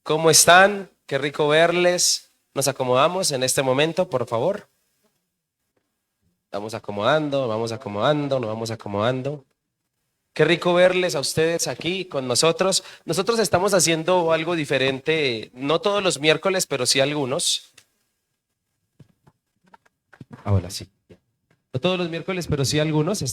¿Cómo están? Qué rico verles. Nos acomodamos en este momento, por favor. Vamos acomodando, vamos acomodando, nos vamos acomodando. Qué rico verles a ustedes aquí con nosotros. Nosotros estamos haciendo algo diferente, no todos los miércoles, pero sí algunos. Ahora sí. No todos los miércoles, pero sí algunos.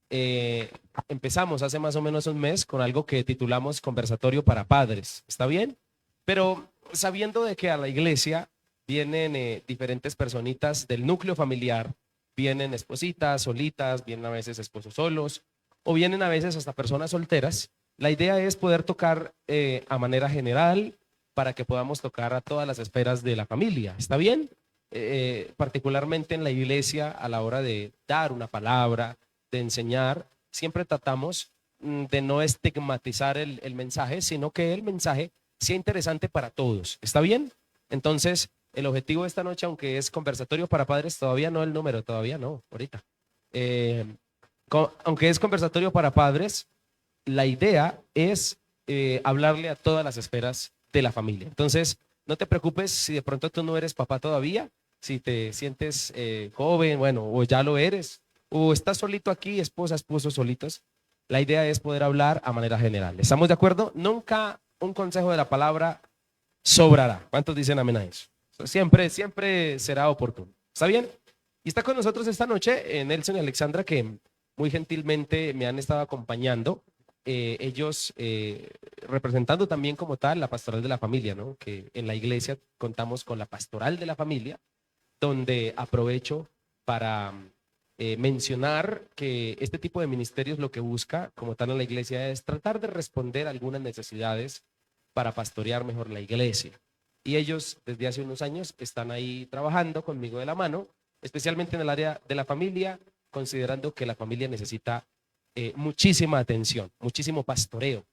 Eh, Empezamos hace más o menos un mes con algo que titulamos Conversatorio para Padres. ¿Está bien? Pero sabiendo de que a la iglesia vienen diferentes personitas del núcleo familiar, vienen espositas, solitas, vienen a veces esposos solos, o vienen a veces hasta personas solteras, la idea es poder tocar a manera general para que podamos tocar a todas las esferas de la familia. ¿Está bien? Particularmente en la iglesia, a la hora de dar una palabra, de enseñar, siempre tratamos de no estigmatizar el mensaje, sino que el mensaje sea interesante para todos. ¿Está bien? Entonces, el objetivo de esta noche, aunque es conversatorio para padres, todavía no el número, todavía no, ahorita. Eh, Aunque es conversatorio para padres, la idea es hablarle a todas las esferas de la familia. Entonces, no te preocupes si de pronto tú no eres papá todavía, si te sientes joven, bueno, o ya lo eres, o estás solito aquí, esposa, esposo, solitos. La idea es poder hablar a manera general. ¿Estamos de acuerdo? Nunca un consejo de la palabra sobrará. ¿Cuántos dicen amén a eso? Siempre, siempre será oportuno. ¿Está bien? Y está con nosotros esta noche Nelson y Alexandra, que muy gentilmente me han estado acompañando. Ellos representando también como tal la pastoral de la familia, ¿no? Que en la iglesia contamos con la pastoral de la familia, donde aprovecho para mencionar que este tipo de ministerios lo que busca como tal en la iglesia es tratar de responder algunas necesidades para pastorear mejor la iglesia. Y ellos desde hace unos años están ahí trabajando conmigo de la mano, especialmente en el área de la familia, considerando que la familia necesita muchísima atención, muchísimo pastoreo.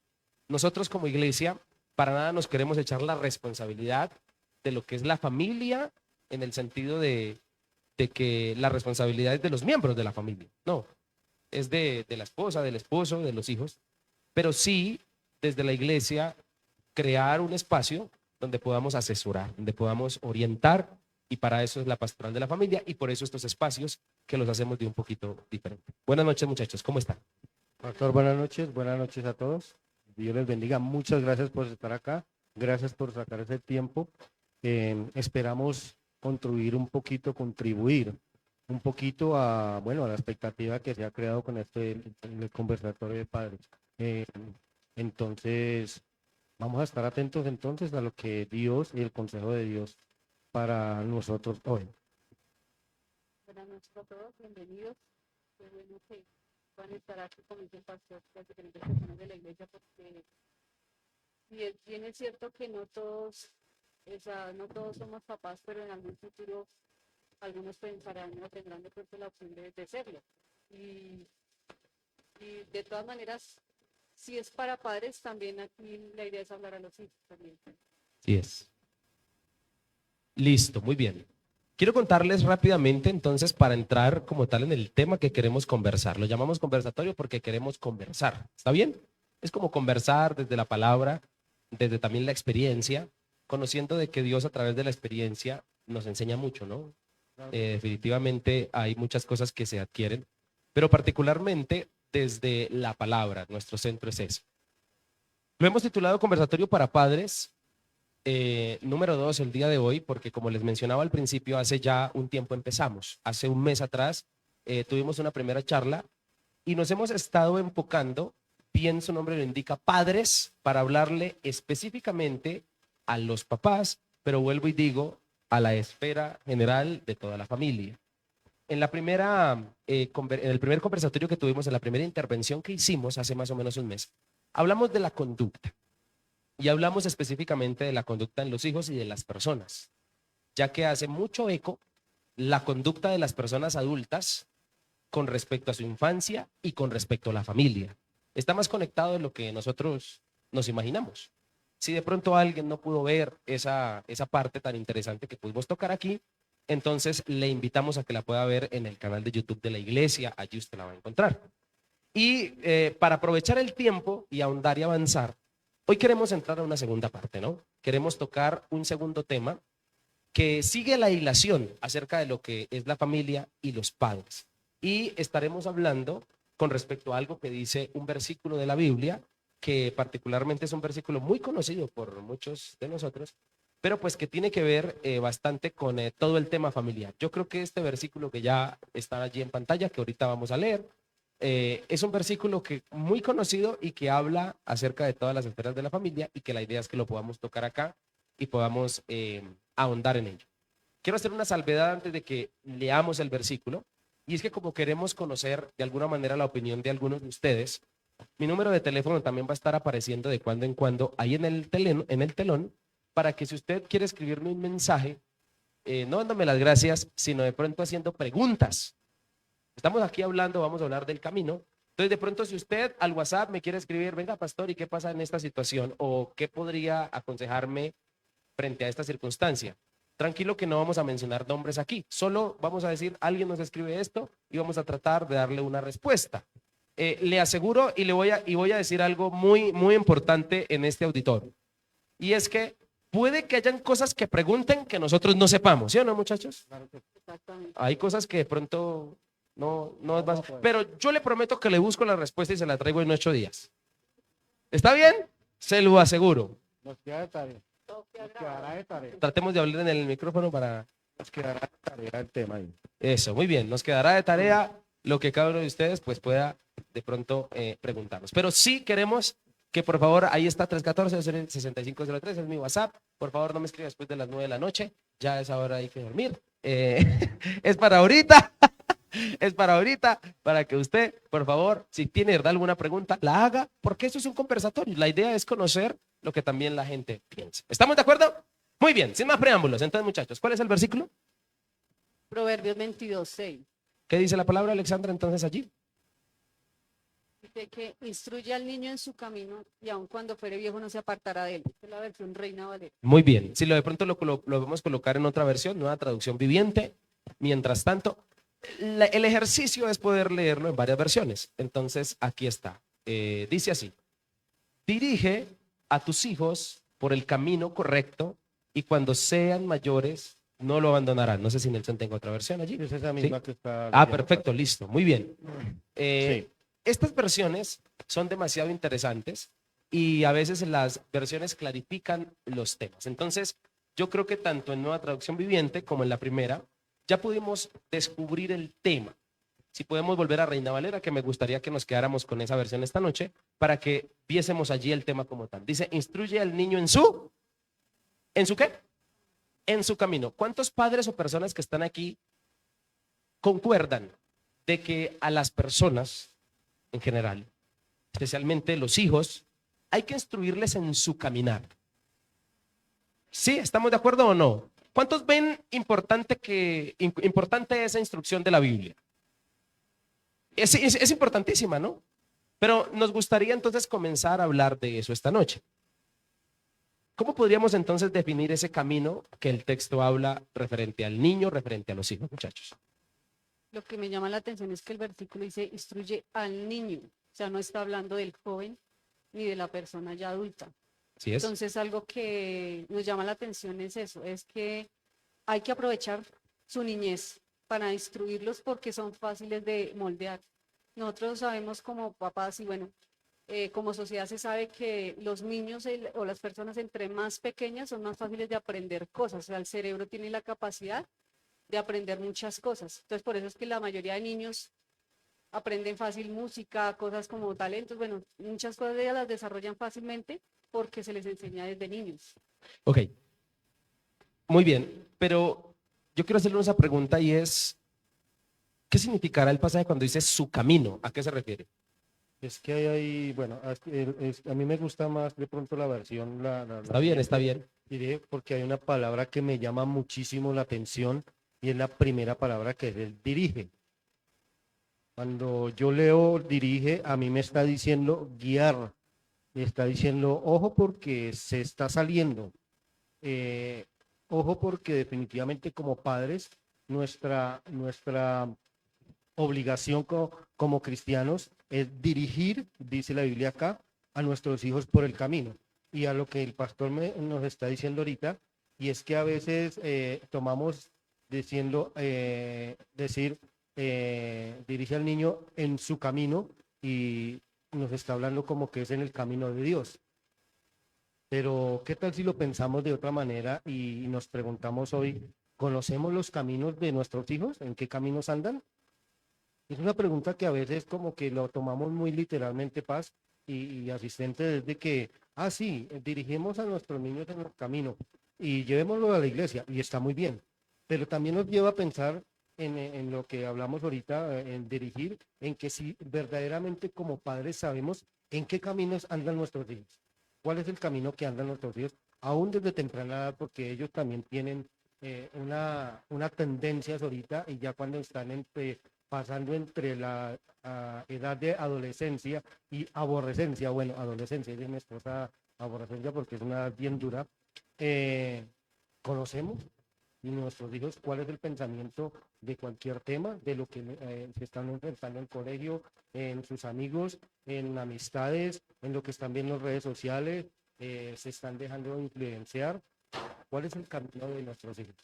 Nosotros como iglesia, para nada nos queremos echar la responsabilidad de lo que es la familia en el sentido de que la responsabilidad es de los miembros de la familia. No, es de la esposa, del esposo, de los hijos, pero sí desde la iglesia crear un espacio donde podamos asesorar, donde podamos orientar, y para eso es la pastoral de la familia y por eso estos espacios que los hacemos de un poquito diferente. Buenas noches, muchachos, ¿cómo están? Pastor, buenas noches a todos. Dios les bendiga. Muchas gracias por estar acá. Gracias por sacar ese tiempo. Esperamos contribuir un poquito a, bueno, a la expectativa que se ha creado con el conversatorio de padres. Eh, entonces, vamos a estar atentos entonces a lo que Dios y el consejo de Dios para nosotros hoy. Buenas noches a todos, bienvenidos. Qué bueno que van a estar aquí con el pastor, las diferentes personas de la iglesia, porque si bien es cierto que no todos, no todos somos papás, pero en algún futuro algunos pensarán o tendrán de pronto la opción de serlo. Y, y de todas maneras, si es para padres, también aquí la idea es hablar a los hijos también. Sí es. Listo, muy bien. Quiero contarles rápidamente entonces para entrar como tal en el tema que queremos conversar. Lo llamamos conversatorio porque queremos conversar. ¿Está bien? Es como conversar desde la palabra, desde también la experiencia, conociendo de que Dios a través de la experiencia nos enseña mucho, ¿no? Definitivamente hay muchas cosas que se adquieren, pero particularmente desde la palabra, nuestro centro es eso. Lo hemos titulado Conversatorio para Padres número 2 el día de hoy, porque como les mencionaba al principio, hace ya un tiempo empezamos. Hace un mes atrás tuvimos una primera charla y nos hemos estado enfocando, bien su nombre lo indica, padres, para hablarle específicamente a los papás, pero vuelvo y digo, a la esfera general de toda la familia. En en el primer conversatorio que tuvimos, en la primera intervención que hicimos hace más o menos un mes, hablamos de la conducta. Y hablamos específicamente de la conducta en los hijos y de las personas, ya que hace mucho eco la conducta de las personas adultas con respecto a su infancia y con respecto a la familia. Está más conectado de lo que nosotros nos imaginamos. Si de pronto alguien no pudo ver esa parte tan interesante que pudimos tocar aquí, entonces le invitamos a que la pueda ver en el canal de YouTube de la iglesia, allí usted la va a encontrar. Y para aprovechar el tiempo y ahondar y avanzar, Hoy queremos entrar a una segunda parte, ¿no? Queremos tocar un segundo tema que sigue la hilación acerca de lo que es la familia y los padres. Y estaremos hablando con respecto a algo que dice un versículo de la Biblia, que particularmente es un versículo muy conocido por muchos de nosotros, pero pues que tiene que ver bastante con todo el tema familiar. Yo creo que este versículo que ya está allí en pantalla, que ahorita vamos a leer, es un versículo que muy conocido y que habla acerca de todas las esferas de la familia y que la idea es que lo podamos tocar acá y podamos ahondar en ello. Quiero hacer una salvedad antes de que leamos el versículo, y es que como queremos conocer de alguna manera la opinión de algunos de ustedes, mi número de teléfono también va a estar apareciendo de cuando en cuando ahí en el telón, para que si usted quiere escribirme un mensaje, no dándome las gracias, sino de pronto haciendo preguntas. Estamos aquí hablando, vamos a hablar del camino. Entonces, de pronto, si usted al WhatsApp me quiere escribir, venga, pastor, ¿y qué pasa en esta situación? ¿O qué podría aconsejarme frente a esta circunstancia? Tranquilo que no vamos a mencionar nombres aquí. Solo vamos a decir, alguien nos escribe esto y vamos a tratar de darle una respuesta. Le aseguro y voy a decir algo muy, muy importante en este auditorio. Y es que puede que hayan cosas que pregunten que nosotros no sepamos, ¿sí o no, muchachos? Exactamente. Hay cosas que de pronto no es más. Pero yo le prometo que le busco la respuesta y se la traigo en 8 días. ¿Está bien? Se lo aseguro. Nos queda de tarea. Todo queda Nos grabado. quedará de tarea. Tratemos de hablar en el micrófono para... Nos quedará de tarea el tema ahí. Eso, muy bien. Nos quedará de tarea lo que cada uno de ustedes pues pueda de pronto preguntarnos. Pero sí queremos que por favor, ahí está 314-6503, es mi WhatsApp. Por favor, no me escriba después de las 9 de la noche. Ya a esa hora hay que dormir. Es para ahorita. Es para ahorita, para que usted, por favor, si tiene ¿verdad? Alguna pregunta, la haga, porque eso es un conversatorio. La idea es conocer lo que también la gente piensa. ¿Estamos de acuerdo? Muy bien, sin más preámbulos. Entonces, muchachos, ¿cuál es el versículo? Proverbios 22:6. ¿Qué dice la palabra, Alexandra, entonces allí? Dice que instruye al niño en su camino y aun cuando fuere viejo no se apartará de él. Esta es la versión Reina Valera. Muy bien. Si lo de pronto lo podemos colocar en otra versión, nueva traducción viviente. Mientras tanto, el ejercicio es poder leerlo en varias versiones. Entonces, aquí está. Dice así: dirige a tus hijos por el camino correcto y cuando sean mayores no lo abandonarán. No sé si Nelson tenga otra versión allí. Es esa misma ¿Sí? que está. Ah, leyendo. perfecto, listo. Muy bien. Sí. Estas versiones son demasiado interesantes y a veces las versiones clarifican los temas. Entonces, yo creo que tanto en Nueva Traducción Viviente como en la primera, ya pudimos descubrir el tema. Si podemos volver a Reina Valera, que me gustaría que nos quedáramos con esa versión esta noche, para que viésemos allí el tema como tal. Dice, instruye al niño ¿en su qué? En su camino. ¿Cuántos padres o personas que están aquí concuerdan de que a las personas en general, especialmente los hijos, hay que instruirles en su caminar? ¿Sí? ¿Estamos de acuerdo o no? ¿Cuántos ven importante esa instrucción de la Biblia? Es importantísima, ¿no? Pero nos gustaría entonces comenzar a hablar de eso esta noche. ¿Cómo podríamos entonces definir ese camino que el texto habla referente al niño, referente a los hijos, muchachos? Lo que me llama la atención es que el versículo dice instruye al niño. O sea, no está hablando del joven ni de la persona ya adulta. ¿Sí es? Entonces, algo que nos llama la atención es eso, es que hay que aprovechar su niñez para instruirlos porque son fáciles de moldear. Nosotros sabemos como papás y bueno, como sociedad se sabe que los niños o las personas entre más pequeñas son más fáciles de aprender cosas. O sea, el cerebro tiene la capacidad de aprender muchas cosas. Entonces, por eso es que la mayoría de niños aprenden fácil música, cosas como talentos. Bueno, muchas cosas de ellas las desarrollan fácilmente porque se les enseña desde niños. Ok. Muy bien, pero yo quiero hacerle una pregunta y es, ¿qué significará el pasaje cuando dice su camino? ¿A qué se refiere? Es que hay, bueno, a mí me gusta más de pronto la versión. Está bien, está bien. Diré, porque hay una palabra que me llama muchísimo la atención y es la primera palabra que es el dirige. Cuando yo leo dirige, a mí me está diciendo guiar, me está diciendo ojo porque se está saliendo, ojo porque definitivamente como padres nuestra obligación como cristianos es dirigir, dice la Biblia acá, a nuestros hijos por el camino. y a lo que el pastor nos está diciendo ahorita, y es que a veces tomamos diciendo, dirige al niño en su camino y nos está hablando como que es en el camino de Dios. Pero, ¿qué tal si lo pensamos de otra manera y nos preguntamos hoy, ¿conocemos los caminos de nuestros hijos? ¿En qué caminos andan? Es una pregunta que a veces como que lo tomamos muy literalmente, Paz y asistente, desde que, sí, dirigimos a nuestros niños en el camino y llevémoslo a la iglesia y está muy bien, pero también nos lleva a pensar en lo que hablamos ahorita, en dirigir, en que si verdaderamente como padres sabemos en qué caminos andan nuestros hijos, cuál es el camino que andan nuestros hijos, aún desde temprana edad, porque ellos también tienen una tendencia ahorita y ya cuando están pasando entre la edad de adolescencia y aborrecencia, bueno, adolescencia, es mi esposa aborrecencia porque es una edad bien dura, conocemos y nuestros hijos cuál es el pensamiento de cualquier tema, de lo que se están enfrentando en el colegio, en sus amigos, en amistades, en lo que están viendo en redes sociales, se están dejando influenciar. ¿Cuál es el camino de nuestros hijos?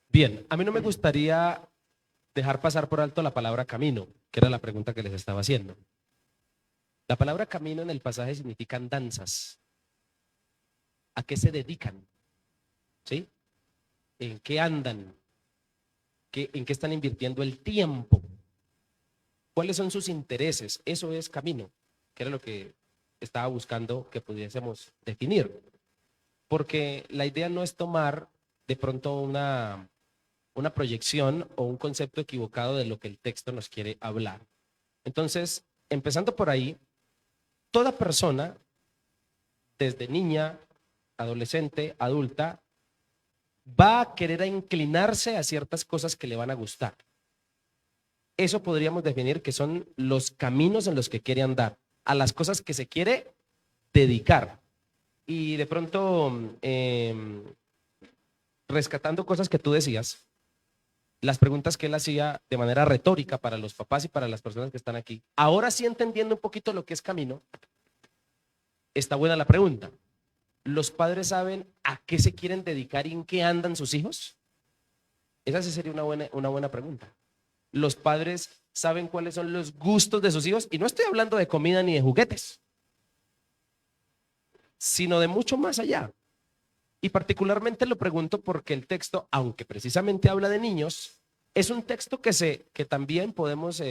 Bien, a mí no me gustaría dejar pasar por alto la palabra camino, que era la pregunta que les estaba haciendo. La palabra camino en el pasaje significa danzas. ¿A qué se dedican? ¿Sí? ¿En qué andan? ¿En qué están invirtiendo el tiempo? ¿Cuáles son sus intereses? Eso es camino, que era lo que estaba buscando que pudiésemos definir. Porque la idea no es tomar de pronto una proyección o un concepto equivocado de lo que el texto nos quiere hablar. Entonces, empezando por ahí, toda persona, desde niña, adolescente, adulta, va a querer inclinarse a ciertas cosas que le van a gustar. Eso podríamos definir que son los caminos en los que quiere andar, a las cosas que se quiere dedicar. Y de pronto, rescatando cosas que tú decías, las preguntas que él hacía de manera retórica para los papás y para las personas que están aquí. Ahora sí, entendiendo un poquito lo que es camino, está buena la pregunta. ¿Los padres saben a qué se quieren dedicar y en qué andan sus hijos? Esa sí sería una buena pregunta. ¿Los padres saben cuáles son los gustos de sus hijos? Y no estoy hablando de comida ni de juguetes, sino de mucho más allá. Y particularmente lo pregunto porque el texto, aunque precisamente habla de niños, es un texto que también podemos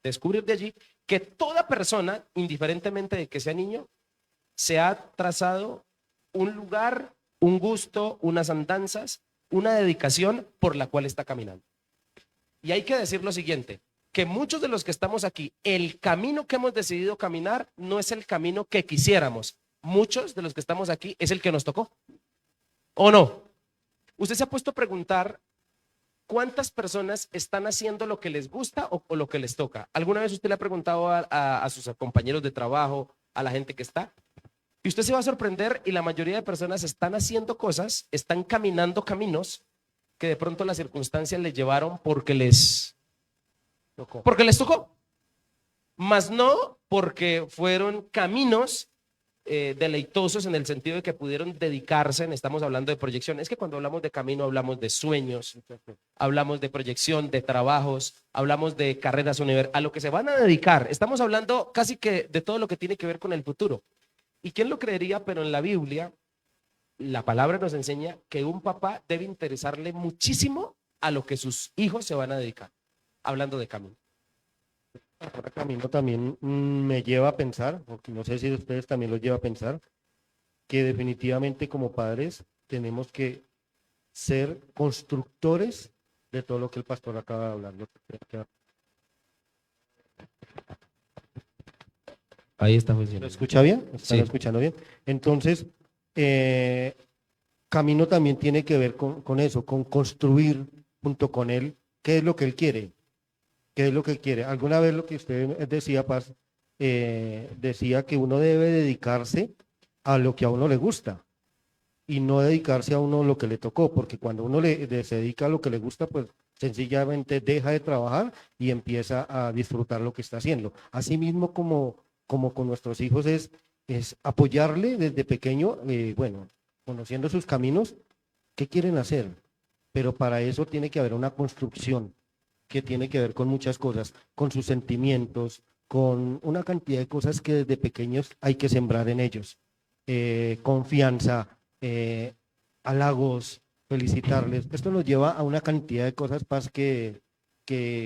descubrir de allí que toda persona, indiferentemente de que sea niño, se ha trazado un lugar, un gusto, unas andanzas, una dedicación por la cual está caminando. Y hay que decir lo siguiente, que muchos de los que estamos aquí, el camino que hemos decidido caminar no es el camino que quisiéramos. Muchos de los que estamos aquí es el que nos tocó. ¿O no? Usted se ha puesto a preguntar cuántas personas están haciendo lo que les gusta o lo que les toca. ¿Alguna vez usted le ha preguntado a sus compañeros de trabajo, a la gente que está? Y usted se va a sorprender y la mayoría de personas están haciendo cosas, están caminando caminos que de pronto las circunstancias les llevaron porque les tocó. Más no porque fueron caminos deleitosos en el sentido de que pudieron dedicarse, estamos hablando de proyección, es que cuando hablamos de camino hablamos de sueños, hablamos de proyección, de trabajos, hablamos de carreras universitarias, a lo que se van a dedicar, estamos hablando casi que de todo lo que tiene que ver con el futuro. ¿Y quién lo creería? Pero en la Biblia, la palabra nos enseña que un papá debe interesarle muchísimo a lo que sus hijos se van a dedicar, hablando de camino. Ahora camino también me lleva a pensar, porque no sé si ustedes también los lleva a pensar, que definitivamente como padres tenemos que ser constructores de todo lo que el pastor acaba de hablar. Ahí está ¿Lo funcionando. escucha bien? ¿Están Sí. escuchando bien? Entonces, camino también tiene que ver con eso, con construir junto con él qué es lo que él quiere. ¿Qué es lo que quiere? Alguna vez lo que usted decía, Paz, decía que uno debe dedicarse a lo que a uno le gusta y no dedicarse a uno lo que le tocó, porque cuando uno se dedica a lo que le gusta, pues sencillamente deja de trabajar y empieza a disfrutar lo que está haciendo. Asimismo, como con nuestros hijos es es apoyarle desde pequeño, bueno, conociendo sus caminos, qué quieren hacer, pero para eso tiene que haber una construcción que tiene que ver con muchas cosas, con sus sentimientos, con una cantidad de cosas que desde pequeños hay que sembrar en ellos. Confianza, halagos, felicitarles. Esto nos lleva a una cantidad de cosas, Paz, que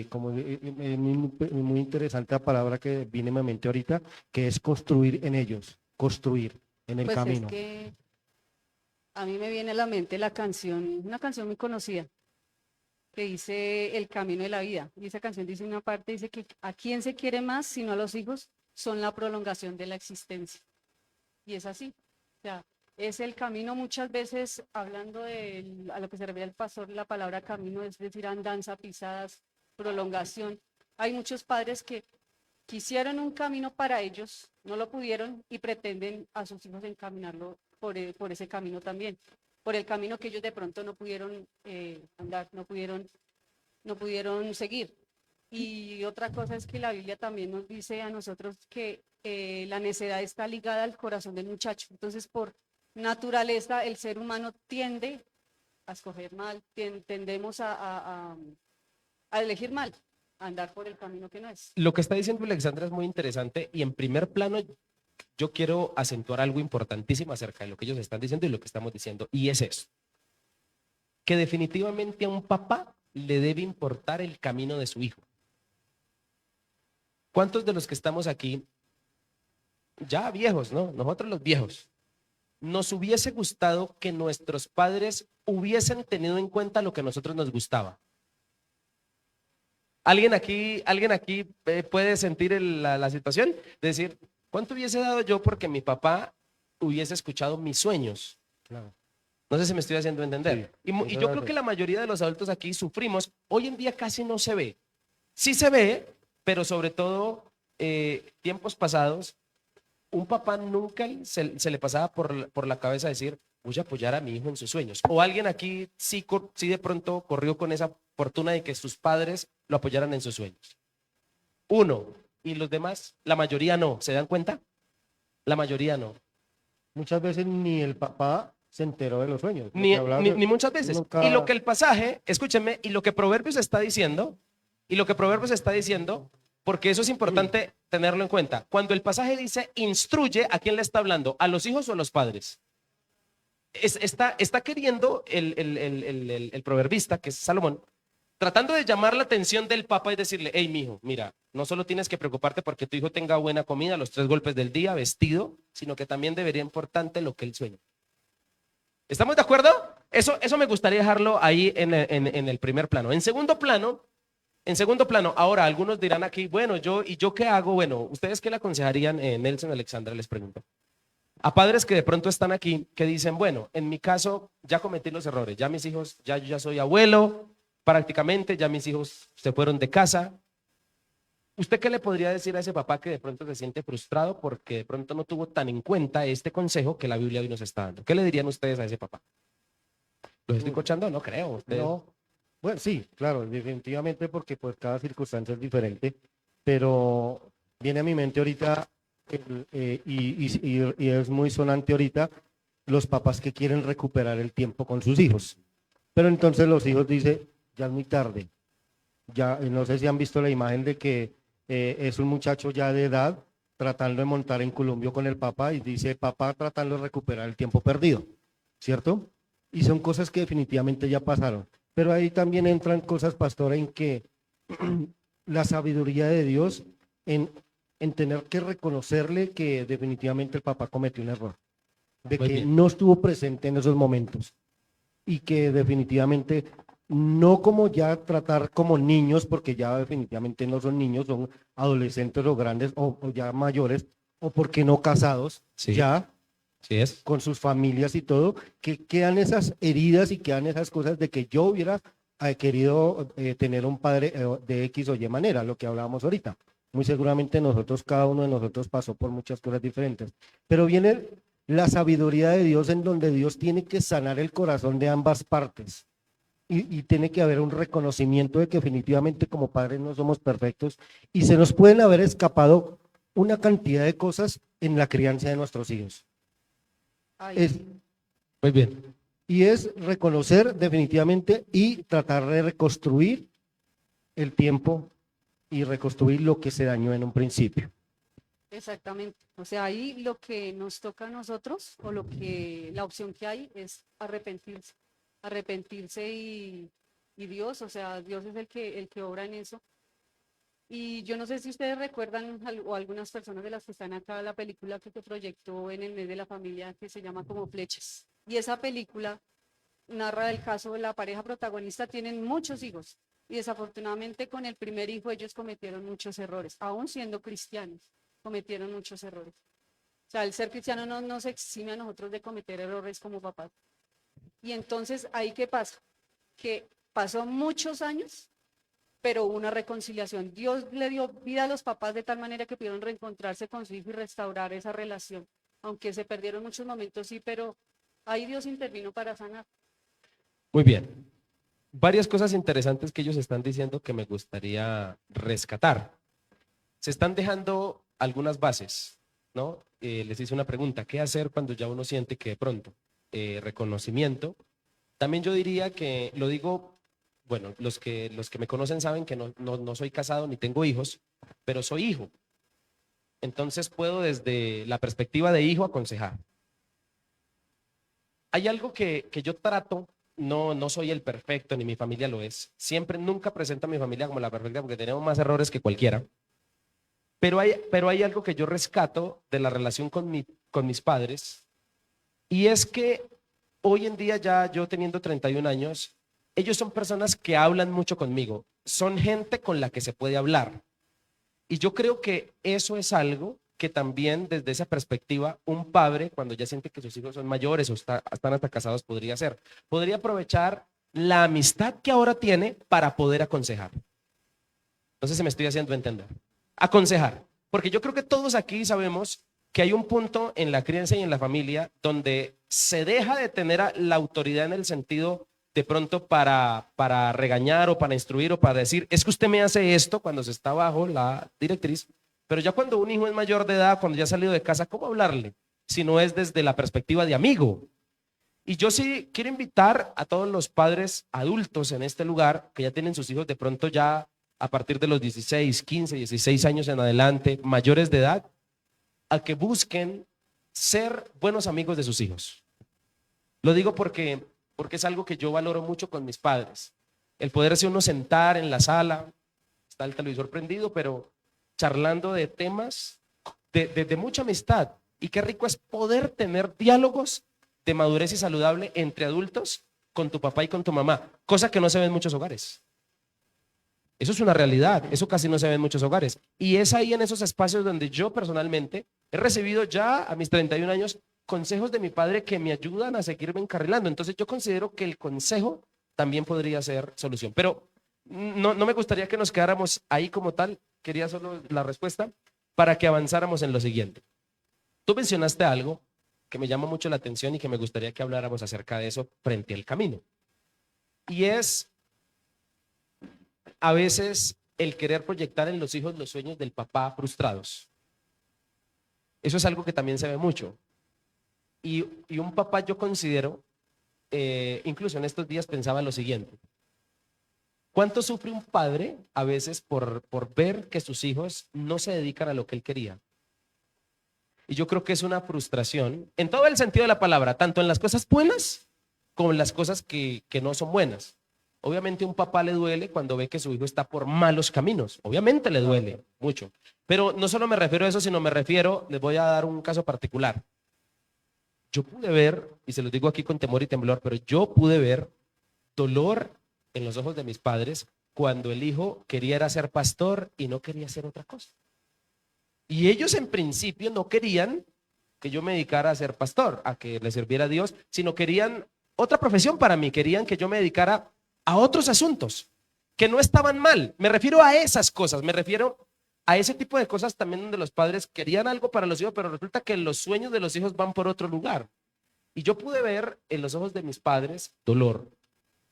como es muy interesante la palabra que viene a mi mente ahorita, que es construir en ellos, construir en el Pues camino. es que a mí me viene a la mente la canción, una canción muy conocida, que dice El camino de la vida. Y esa canción dice una parte, dice que a quién se quiere más, sino a los hijos, son la prolongación de la existencia. Y es así. O sea, es el camino muchas veces, hablando a lo que se refiere el pastor, la palabra camino es decir, andanza, pisadas, prolongación. Hay muchos padres que quisieron un camino para ellos, no lo pudieron y pretenden a sus hijos encaminarlo por ese camino también, por el camino que ellos de pronto no pudieron andar, no pudieron seguir. Y otra cosa es que la Biblia también nos dice a nosotros que la necedad está ligada al corazón del muchacho. Entonces, por naturaleza, el ser humano tiende a escoger mal, tendemos a elegir mal, a andar por el camino que no es. Lo que está diciendo Alexandra es muy interesante y en primer plano yo quiero acentuar algo importantísimo acerca de lo que ellos están diciendo y lo que estamos diciendo, y es eso, que definitivamente a un papá le debe importar el camino de su hijo. ¿Cuántos de los que estamos aquí, ya viejos, ¿no? Nosotros los viejos, nos hubiese gustado que nuestros padres hubiesen tenido en cuenta lo que a nosotros nos gustaba? ¿Alguien aquí puede sentir la situación? De decir, ¿cuánto hubiese dado yo porque mi papá hubiese escuchado mis sueños? Claro. No sé si me estoy haciendo entender. Sí, Y yo creo que la mayoría de los adultos aquí sufrimos. Hoy en día casi no se ve. Sí se ve, pero sobre todo tiempos pasados, un papá nunca se le pasaba por la cabeza decir, voy a apoyar a mi hijo en sus sueños. O alguien aquí sí de pronto corrió con esa fortuna de que sus padres lo apoyaran en sus sueños. Uno, y los demás, la mayoría no. ¿Se dan cuenta? La mayoría no. Muchas veces ni el papá se enteró de los sueños. Ni muchas veces. Nunca... Y lo que el pasaje, escúchenme, y lo que Proverbios está diciendo, porque eso es importante tenerlo en cuenta. Cuando el pasaje dice instruye, ¿a quién le está hablando? ¿A los hijos o a los padres? Está queriendo el proverbista, que es Salomón, tratando de llamar la atención del papá y decirle, hey, mijo, mira, no solo tienes que preocuparte porque tu hijo tenga buena comida, los 3 golpes del día, vestido, sino que también debería importante lo que él sueña. ¿Estamos de acuerdo? Eso me gustaría dejarlo ahí en el primer plano. En segundo plano, ahora algunos dirán aquí, bueno, ¿y yo qué hago? Bueno, ¿ustedes qué le aconsejarían, Nelson, Alexandra, les pregunto? A padres que de pronto están aquí, que dicen, bueno, en mi caso ya cometí los errores, ya mis hijos, yo ya soy abuelo, prácticamente, ya mis hijos se fueron de casa. ¿Usted qué le podría decir a ese papá que de pronto se siente frustrado porque de pronto no tuvo tan en cuenta este consejo que la Biblia hoy nos está dando? ¿Qué le dirían ustedes a ese papá? ¿Los estoy escuchando? No creo. ¿Ustedes? No. Bueno, sí, claro, definitivamente porque pues cada circunstancia es diferente, pero viene a mi mente ahorita y es muy sonante ahorita los papás que quieren recuperar el tiempo con sus hijos. Pero entonces los hijos dicen, ya es muy tarde. Ya, no sé si han visto la imagen de que es un muchacho ya de edad tratando de montar en columpio con el papá y dice, papá tratando de recuperar el tiempo perdido, ¿cierto? Y son cosas que definitivamente ya pasaron. Pero ahí también entran cosas, pastora, en que la sabiduría de Dios en tener que reconocerle que definitivamente el papá cometió un error, de que no estuvo presente en esos momentos y que definitivamente no como ya tratar como niños, porque ya definitivamente no son niños, son adolescentes o grandes o ya mayores, o porque no casados, sí, ya sí es. Con sus familias y todo, que quedan esas heridas y quedan esas cosas de que yo hubiera querido tener un padre de X o Y manera, lo que hablábamos ahorita. Muy seguramente nosotros, cada uno de nosotros pasó por muchas cosas diferentes, pero viene la sabiduría de Dios en donde Dios tiene que sanar el corazón de ambas partes. Y tiene que haber un reconocimiento de que definitivamente como padres no somos perfectos y se nos pueden haber escapado una cantidad de cosas en la crianza de nuestros hijos. Ay, Es- Muy bien. Y es reconocer definitivamente y tratar de reconstruir el tiempo y reconstruir lo que se dañó en un principio. exactamente. O sea, ahí lo que nos toca a nosotros, o la opción que hay es arrepentirse. Arrepentirse y Dios, o sea, Dios es el que obra en eso. Y yo no sé si ustedes recuerdan, o algunas personas de las que están acá, la película que se proyectó en el mes de la familia que se llama Como Flechas. Y esa película narra el caso de la pareja protagonista, tienen muchos hijos. Y desafortunadamente con el primer hijo ellos cometieron muchos errores, aún siendo cristianos, cometieron muchos errores. O sea, el ser cristiano no nos exime a nosotros de cometer errores como papás. Y entonces, ¿ahí qué pasa? Que pasó muchos años, pero hubo una reconciliación. Dios le dio vida a los papás de tal manera que pudieron reencontrarse con su hijo y restaurar esa relación. Aunque se perdieron muchos momentos, sí, pero ahí Dios intervino para sanar. Muy bien. Varias cosas interesantes que ellos están diciendo que me gustaría rescatar. Se están dejando algunas bases, ¿no? Les hice una pregunta, ¿qué hacer cuando ya uno siente que de pronto reconocimiento? También yo diría que, lo digo, bueno, los que me conocen saben que no soy casado ni tengo hijos, pero soy hijo. Entonces puedo desde la perspectiva de hijo aconsejar. Hay algo que yo trato, no soy el perfecto, ni mi familia lo es. Siempre, nunca presento a mi familia como la perfecta porque tenemos más errores que cualquiera. Pero hay algo que yo rescato de la relación con mis padres, y es que hoy en día, ya yo teniendo 31 años, ellos son personas que hablan mucho conmigo, son gente con la que se puede hablar. Y yo creo que eso es algo que también desde esa perspectiva un padre, cuando ya siente que sus hijos son mayores o están hasta casados, podría hacer. Podría aprovechar la amistad que ahora tiene para poder aconsejar. No sé si me estoy haciendo entender. Aconsejar. Porque yo creo que todos aquí sabemos que hay un punto en la crianza y en la familia donde se deja de tener la autoridad en el sentido de pronto para regañar o para instruir o para decir, es que usted me hace esto cuando se está bajo la directriz, pero ya cuando un hijo es mayor de edad, cuando ya ha salido de casa, ¿cómo hablarle? Si no es desde la perspectiva de amigo. Y yo sí quiero invitar a todos los padres adultos en este lugar que ya tienen sus hijos de pronto ya a partir de los 16, 15, 16 años en adelante, mayores de edad, a que busquen ser buenos amigos de sus hijos. Lo digo porque es algo que yo valoro mucho con mis padres. El poderse uno sentar en la sala, está el televisor prendido, pero charlando de temas de mucha amistad. Y qué rico es poder tener diálogos de madurez y saludable entre adultos con tu papá y con tu mamá, cosa que no se ve en muchos hogares. Eso es una realidad, eso casi no se ve en muchos hogares. Y es ahí en esos espacios donde yo personalmente he recibido ya a mis 31 años consejos de mi padre que me ayudan a seguirme encarrilando. Entonces yo considero que el consejo también podría ser solución. Pero no me gustaría que nos quedáramos ahí como tal, quería solo la respuesta para que avanzáramos en lo siguiente. Tú mencionaste algo que me llama mucho la atención y que me gustaría que habláramos acerca de eso frente al camino. Y es a veces el querer proyectar en los hijos los sueños del papá frustrados. Eso es algo que también se ve mucho. Y un papá, yo considero, incluso en estos días pensaba lo siguiente. ¿Cuánto sufre un padre a veces por ver que sus hijos no se dedican a lo que él quería? Y yo creo que es una frustración en todo el sentido de la palabra, tanto en las cosas buenas como en las cosas que no son buenas. Obviamente a un papá le duele cuando ve que su hijo está por malos caminos. Obviamente le duele mucho. Pero no solo me refiero a eso, sino me refiero, les voy a dar un caso particular. Yo pude ver, y se los digo aquí con temor y temblor, pero yo pude ver dolor en los ojos de mis padres cuando el hijo quería era ser pastor y no quería hacer otra cosa. Y ellos en principio no querían que yo me dedicara a ser pastor, a que le sirviera a Dios, sino querían otra profesión para mí, querían que yo me dedicara a otros asuntos que no estaban mal. Me refiero a esas cosas, me refiero a ese tipo de cosas también donde los padres querían algo para los hijos, pero resulta que los sueños de los hijos van por otro lugar. Y yo pude ver en los ojos de mis padres dolor.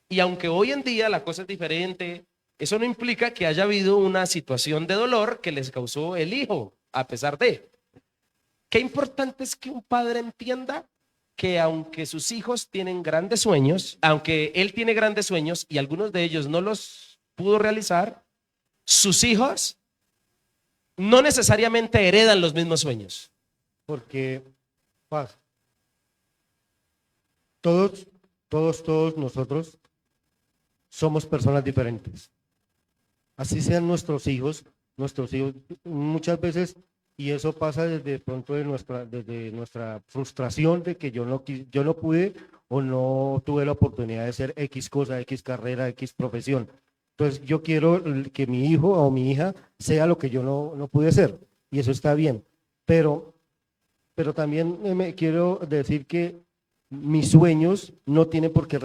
Y aunque hoy en día la cosa es diferente, eso no implica que haya habido una situación de dolor que les causó el hijo. a pesar de. Qué importante es que un padre entienda que aunque sus hijos tienen grandes sueños, aunque él tiene grandes sueños y algunos de ellos no los pudo realizar, sus hijos no necesariamente heredan los mismos sueños. Porque, Paz, todos nosotros somos personas diferentes. Así sean nuestros hijos muchas veces, y eso pasa desde pronto desde nuestra frustración de que yo no pude o no tuve la oportunidad de hacer X cosa, X carrera, X profesión. Entonces yo quiero que mi hijo o mi hija sea lo que yo no pude ser, y eso está bien. Pero también me quiero decir que mis sueños no tienen por qué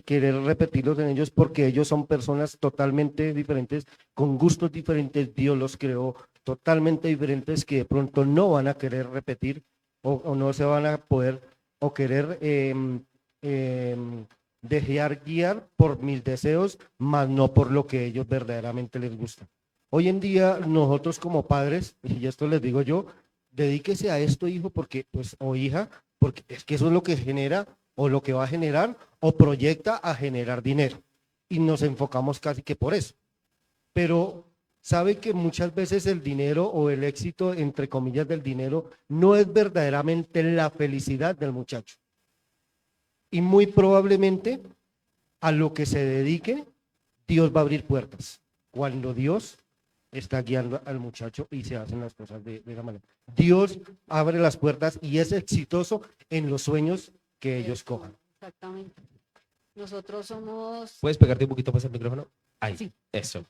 querer repetirlos en ellos, porque ellos son personas totalmente diferentes, con gustos diferentes. Dios los creó totalmente diferentes, que de pronto no van a querer repetir o no se van a poder o querer dejar guiar por mis deseos, más no por lo que ellos verdaderamente les gusta. Hoy en día nosotros como padres, y esto les digo yo, dedíquese a esto, hijo, porque pues, o hija, porque es que eso es lo que genera o lo que va a generar o proyecta a generar dinero. Y nos enfocamos casi que por eso. Pero sabe que muchas veces el dinero o el éxito, entre comillas, del dinero, no es verdaderamente la felicidad del muchacho. Y muy probablemente a lo que se dedique, Dios va a abrir puertas. Cuando Dios está guiando al muchacho y se hacen las cosas de esa manera. Dios abre las puertas y es exitoso en los sueños que ellos cojan. Exactamente. Nosotros somos ¿Puedes pegarte un poquito más el micrófono? Ahí, Sí. eso.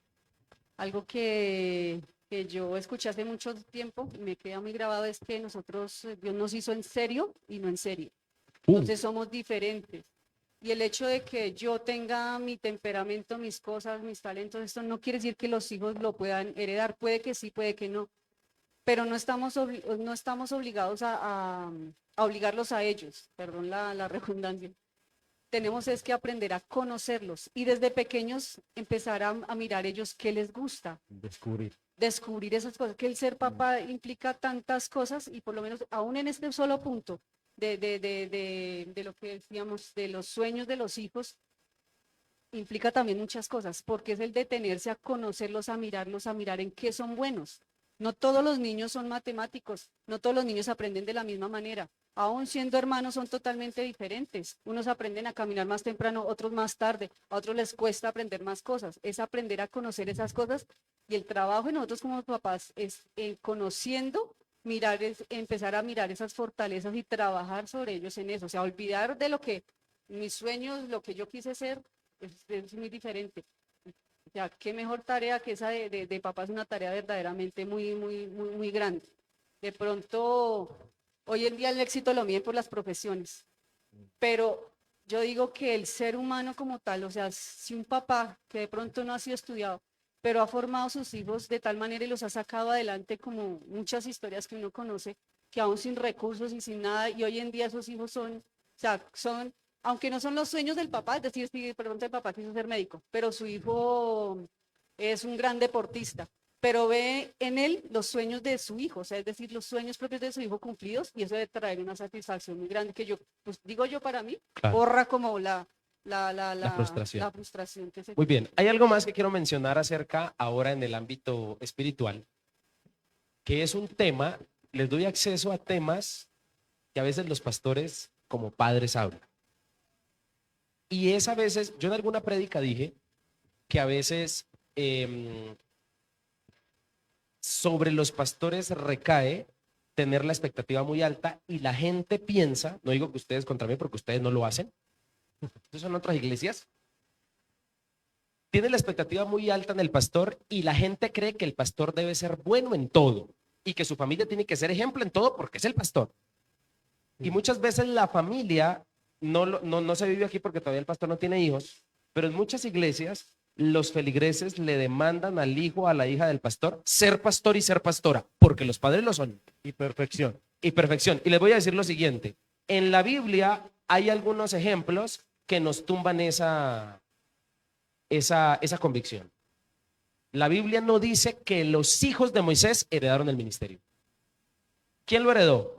algo que yo escuché hace mucho tiempo y me queda muy grabado, es que nosotros, Dios nos hizo en serio y no en serie. Entonces somos diferentes. Y el hecho de que yo tenga mi temperamento, mis cosas, mis talentos, esto no quiere decir que los hijos lo puedan heredar. Puede que sí, puede que no. Pero no estamos obligados a obligarlos a ellos, perdón la redundancia. Tenemos es que aprender a conocerlos y desde pequeños empezar a mirar ellos qué les gusta. Descubrir esas cosas, que el ser papá implica tantas cosas, y por lo menos aún en este solo punto de lo que decíamos, de los sueños de los hijos, implica también muchas cosas, porque es el detenerse a conocerlos, a mirar en qué son buenos. No todos los niños son matemáticos, no todos los niños aprenden de la misma manera. Aún siendo hermanos son totalmente diferentes. Unos aprenden a caminar más temprano, otros más tarde, a otros les cuesta aprender más cosas. Es aprender a conocer esas cosas, y el trabajo de nosotros como papás es conociendo, empezar a mirar esas fortalezas y trabajar sobre ellos en eso. O sea, olvidar de lo que mis sueños, lo que yo quise ser, es muy diferente. O sea, qué mejor tarea que esa de papá. Es una tarea verdaderamente muy grande. De pronto, hoy en día el éxito lo miden por las profesiones, pero yo digo que el ser humano como tal, o sea, si un papá que de pronto no ha sido estudiado, pero ha formado a sus hijos de tal manera y los ha sacado adelante, como muchas historias que uno conoce, que aún sin recursos y sin nada, y hoy en día esos hijos son, o sea, aunque no son los sueños del papá, es decir, si de pronto el papá quiso ser médico, pero su hijo es un gran deportista, pero ve en él los sueños de su hijo, o sea, es decir, los sueños propios de su hijo cumplidos, y eso debe traer una satisfacción muy grande, que yo, pues digo yo, para mí, Claro. borra como la frustración. frustración que se Muy bien, hay algo más que quiero mencionar acerca ahora en el ámbito espiritual, que es un tema, les doy acceso a temas que a veces los pastores como padres hablan. Y es a veces, yo en alguna prédica dije que a veces sobre los pastores recae tener la expectativa muy alta, y la gente piensa, no digo que ustedes contra mí porque ustedes no lo hacen, ¿estos son otras iglesias? Tiene la expectativa muy alta en el pastor, y la gente cree que el pastor debe ser bueno en todo y que su familia tiene que ser ejemplo en todo porque es el pastor. Y muchas veces la familia no se vive aquí porque todavía el pastor no tiene hijos, pero en muchas iglesias los feligreses le demandan al hijo o a la hija del pastor ser pastor y ser pastora, porque los padres lo son. Y perfección. Y perfección. Y les voy a decir lo siguiente: en la Biblia hay algunos ejemplos que nos tumban esa convicción. La Biblia no dice que los hijos de Moisés heredaron el ministerio. ¿Quién lo heredó?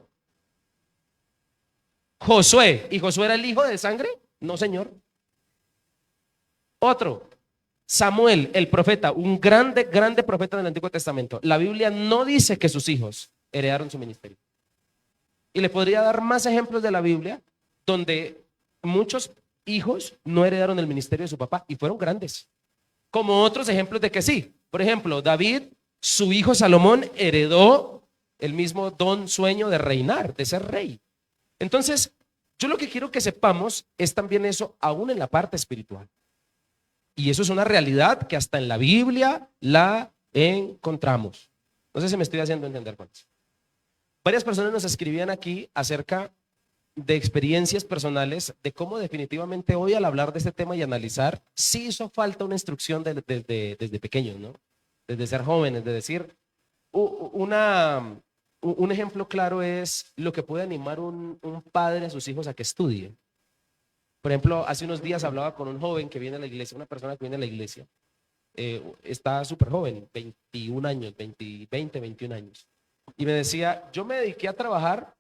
Josué. ¿Y Josué era el hijo de sangre? No, señor. Otro, Samuel, el profeta, un grande, grande profeta del Antiguo Testamento. La Biblia no dice que sus hijos heredaron su ministerio. Y le podría dar más ejemplos de la Biblia donde muchos hijos no heredaron el ministerio de su papá y fueron grandes. Como otros ejemplos de que sí. Por ejemplo, David, su hijo Salomón, heredó el mismo don, sueño de reinar, de ser rey. Entonces, yo lo que quiero que sepamos es también eso, aún en la parte espiritual. Y eso es una realidad que hasta en la Biblia la encontramos. No sé si me estoy haciendo entender con eso. Varias personas nos escribían aquí acerca de experiencias personales, de cómo definitivamente hoy al hablar de este tema y analizar, sí hizo falta una instrucción desde pequeños, ¿no? Desde ser jóvenes, de decir, un ejemplo claro es lo que puede animar un padre a sus hijos a que estudien. Por ejemplo, hace unos días hablaba con un joven que viene a la iglesia, una persona que viene a la iglesia, está súper joven, 21 años, 20, 21 años. Y me decía, yo me dediqué a trabajar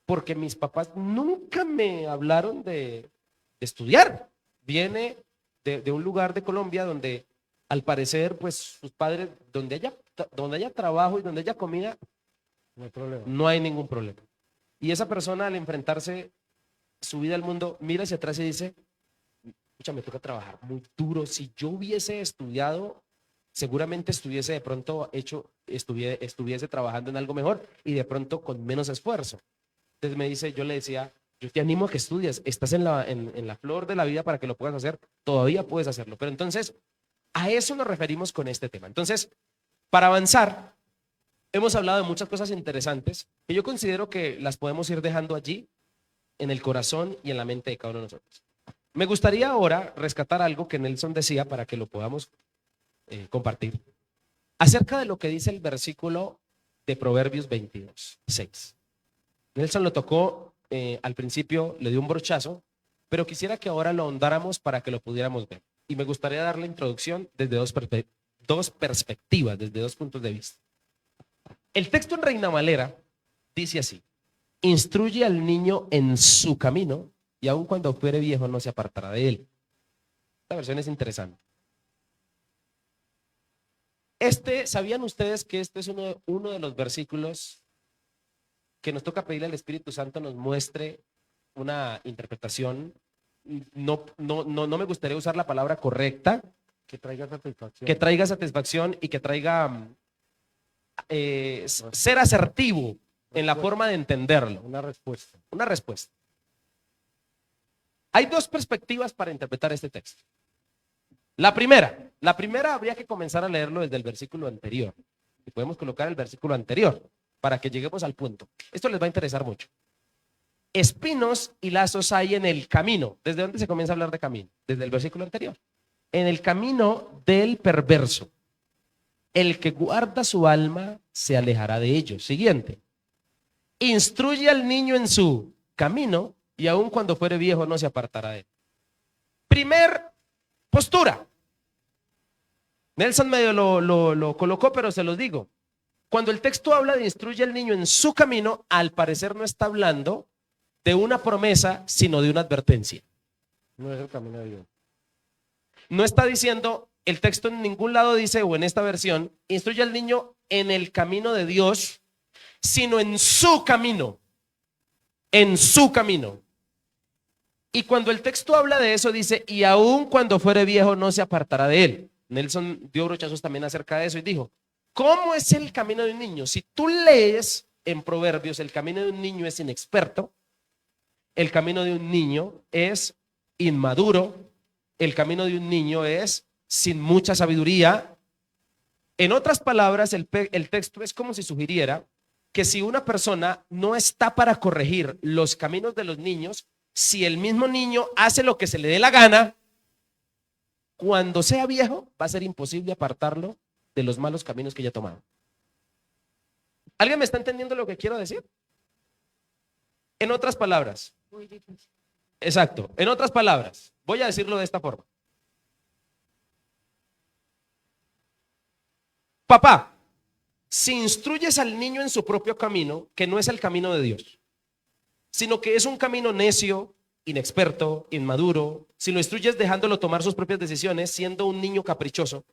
porque mis papás nunca me hablaron de estudiar. Viene de un lugar de Colombia donde al parecer pues sus padres, donde haya trabajo y donde haya comida, No hay problema. no hay ningún problema. Y esa persona al enfrentarse su vida al mundo, mira hacia atrás y dice, escucha, me toca trabajar muy duro. Si yo hubiese estudiado, seguramente estuviese de pronto estuviese trabajando en algo mejor y de pronto con menos esfuerzo. Entonces me dice, yo le decía, yo te animo a que estudies, estás en la flor de la vida para que lo puedas hacer, todavía puedes hacerlo. Pero entonces, a eso nos referimos con este tema. Entonces, para avanzar, hemos hablado de muchas cosas interesantes que yo considero que las podemos ir dejando allí, en el corazón y en la mente de cada uno de nosotros. Me gustaría ahora rescatar algo que Nelson decía para que lo podamos compartir, acerca de lo que dice el versículo de Proverbios 22:6. Nelson lo tocó al principio, le dio un brochazo, pero quisiera que ahora lo ahondáramos para que lo pudiéramos ver. Y me gustaría dar la introducción desde dos perspectivas, desde dos puntos de vista. El texto en Reina Valera dice así: instruye al niño en su camino y aun cuando fuere viejo no se apartará de él. Esta versión es interesante. ¿Sabían ustedes que este es uno de los versículos que nos toca pedirle al Espíritu Santo nos muestre una interpretación? No me gustaría usar la palabra correcta. Que traiga satisfacción. Que traiga satisfacción y que traiga ser asertivo en la forma de entenderlo. Una respuesta. Una respuesta. Hay dos perspectivas para interpretar este texto. La primera habría que comenzar a leerlo desde el versículo anterior. Y podemos colocar el versículo anterior para que lleguemos al punto. Esto les va a interesar mucho. Espinos y lazos hay en el camino. ¿Desde dónde se comienza a hablar de camino? Desde el versículo anterior. En el camino del perverso. El que guarda su alma se alejará de ellos. Siguiente. Instruye al niño en su camino y aun cuando fuere viejo no se apartará de él. Primer postura. Nelson medio lo colocó, pero se los digo. Cuando el texto habla de instruye al niño en su camino, al parecer no está hablando de una promesa, sino de una advertencia. No es el camino de Dios. No está diciendo, el texto en ningún lado dice, o en esta versión, instruye al niño en el camino de Dios, sino en su camino. En su camino. Y cuando el texto habla de eso, dice, y aun cuando fuere viejo no se apartará de él. Nelson dio brochazos también acerca de eso y dijo, ¿cómo es el camino de un niño? Si tú lees en Proverbios, el camino de un niño es inexperto, el camino de un niño es inmaduro, el camino de un niño es sin mucha sabiduría. En otras palabras, el texto es como si sugiriera que si una persona no está para corregir los caminos de los niños, si el mismo niño hace lo que se le dé la gana, cuando sea viejo va a ser imposible apartarlo de los malos caminos que ya ha tomado. ¿Alguien me está entendiendo lo que quiero decir? En otras palabras. Muy difícil. Exacto. En otras palabras, voy a decirlo de esta forma. Papá, si instruyes al niño en su propio camino, que no es el camino de Dios, sino que es un camino necio, inexperto, inmaduro, si lo instruyes dejándolo tomar sus propias decisiones, siendo un niño caprichoso,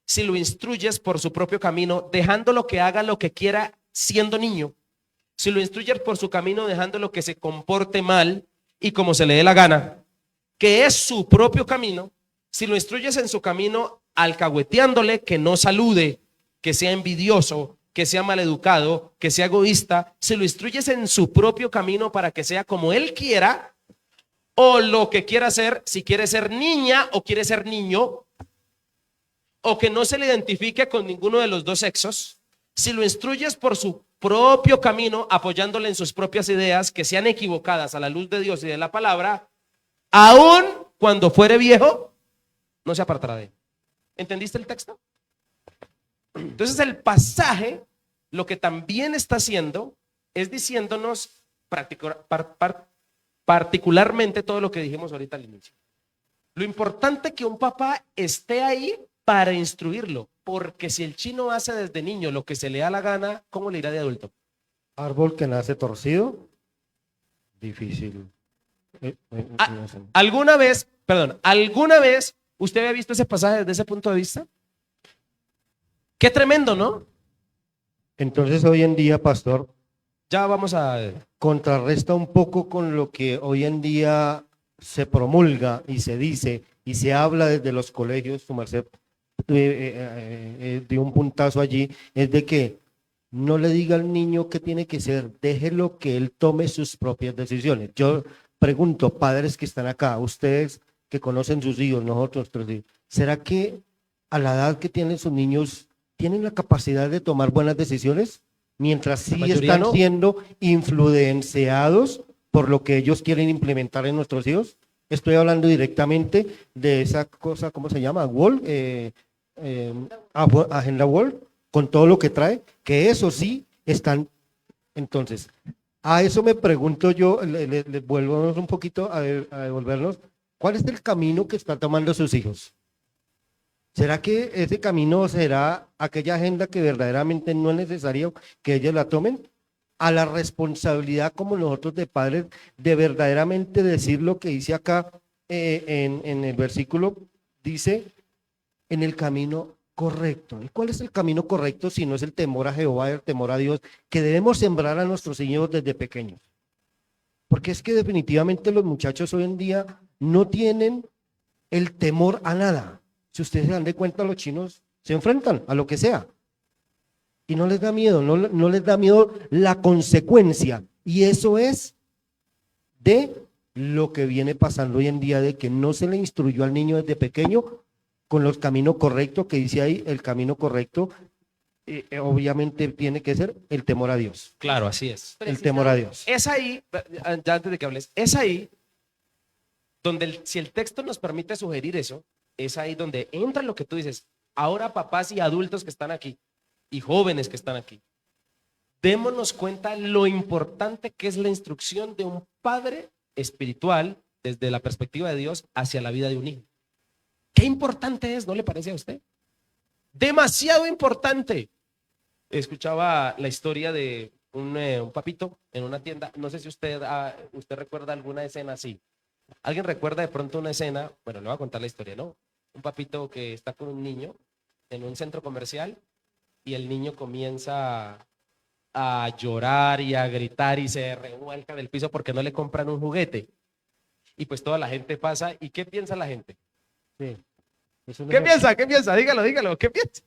si lo instruyes por su propio camino, dejándolo que haga lo que quiera siendo niño, si lo instruyes por su camino, dejándolo que se comporte mal y como se le dé la gana, que es su propio camino, si lo instruyes en su camino alcahueteándole que no salude, que sea envidioso, que sea maleducado, que sea egoísta, si lo instruyes en su propio camino para que sea como él quiera o lo que quiera hacer, si quiere ser niña o quiere ser niño, o que no se le identifique con ninguno de los dos sexos, si lo instruyes por su propio camino, apoyándole en sus propias ideas que sean equivocadas a la luz de Dios y de la palabra, aun cuando fuere viejo, no se apartará de él. ¿Entendiste el texto? Entonces el pasaje lo que también está haciendo es diciéndonos particularmente todo lo que dijimos ahorita al inicio. Lo importante que un papá esté ahí para instruirlo, porque si el chino hace desde niño lo que se le da la gana, ¿cómo le irá de adulto? Árbol que nace torcido, difícil. No sé. ¿Alguna vez usted había visto ese pasaje desde ese punto de vista? Qué tremendo, ¿no? Entonces hoy en día, pastor, Ya vamos a... contrarresta un poco con lo que hoy en día se promulga y se dice y se habla desde los colegios. Su merced dio un puntazo allí, es de que no le diga al niño qué tiene que ser, déjelo que él tome sus propias decisiones. Yo pregunto, padres que están acá, ustedes que conocen sus hijos, nosotros, ¿será que a la edad que tienen sus niños tienen la capacidad de tomar buenas decisiones? Mientras sí mayoría están no. siendo influenciados por lo que ellos quieren implementar en nuestros hijos. Estoy hablando directamente de esa cosa, ¿cómo se llama? Agenda World, con todo lo que trae, que eso sí están. Entonces, a eso me pregunto yo, le volvemos un poquito a devolvernos, ¿cuál es el camino que están tomando sus hijos? ¿Será que ese camino será aquella agenda que verdaderamente no es necesario que ellos la tomen? A la responsabilidad como nosotros de padres de verdaderamente decir lo que dice acá en el versículo, dice en el camino correcto. ¿Y cuál es el camino correcto si no es el temor a Jehová, el temor a Dios, que debemos sembrar a nuestros hijos desde pequeños? Porque es que definitivamente los muchachos hoy en día no tienen el temor a nada. Si ustedes se dan de cuenta, los chinos se enfrentan a lo que sea. Y no les da miedo, no les da miedo la consecuencia. Y eso es de lo que viene pasando hoy en día, de que no se le instruyó al niño desde pequeño con los caminos correctos, que dice ahí, el camino correcto, obviamente tiene que ser el temor a Dios. Claro, así es. El temor a Dios. Es ahí, ya antes de que hables, es ahí donde si el texto nos permite sugerir eso, es ahí donde entra lo que tú dices. Ahora papás y adultos que están aquí y jóvenes que están aquí, démonos cuenta lo importante que es la instrucción de un padre espiritual desde la perspectiva de Dios hacia la vida de un hijo. Qué importante es, ¿no le parece a usted? Demasiado importante. Escuchaba la historia de un papito en una tienda. No sé si usted recuerda alguna escena así. ¿Alguien recuerda de pronto una escena? Bueno, le voy a contar la historia, ¿no? Un papito que está con un niño en un centro comercial y el niño comienza a llorar y a gritar y se revuelca del piso porque no le compran un juguete. Y pues toda la gente pasa. ¿Y qué piensa la gente? Sí. ¿Qué piensa? ¿Qué piensa? Dígalo. ¿Qué piensa?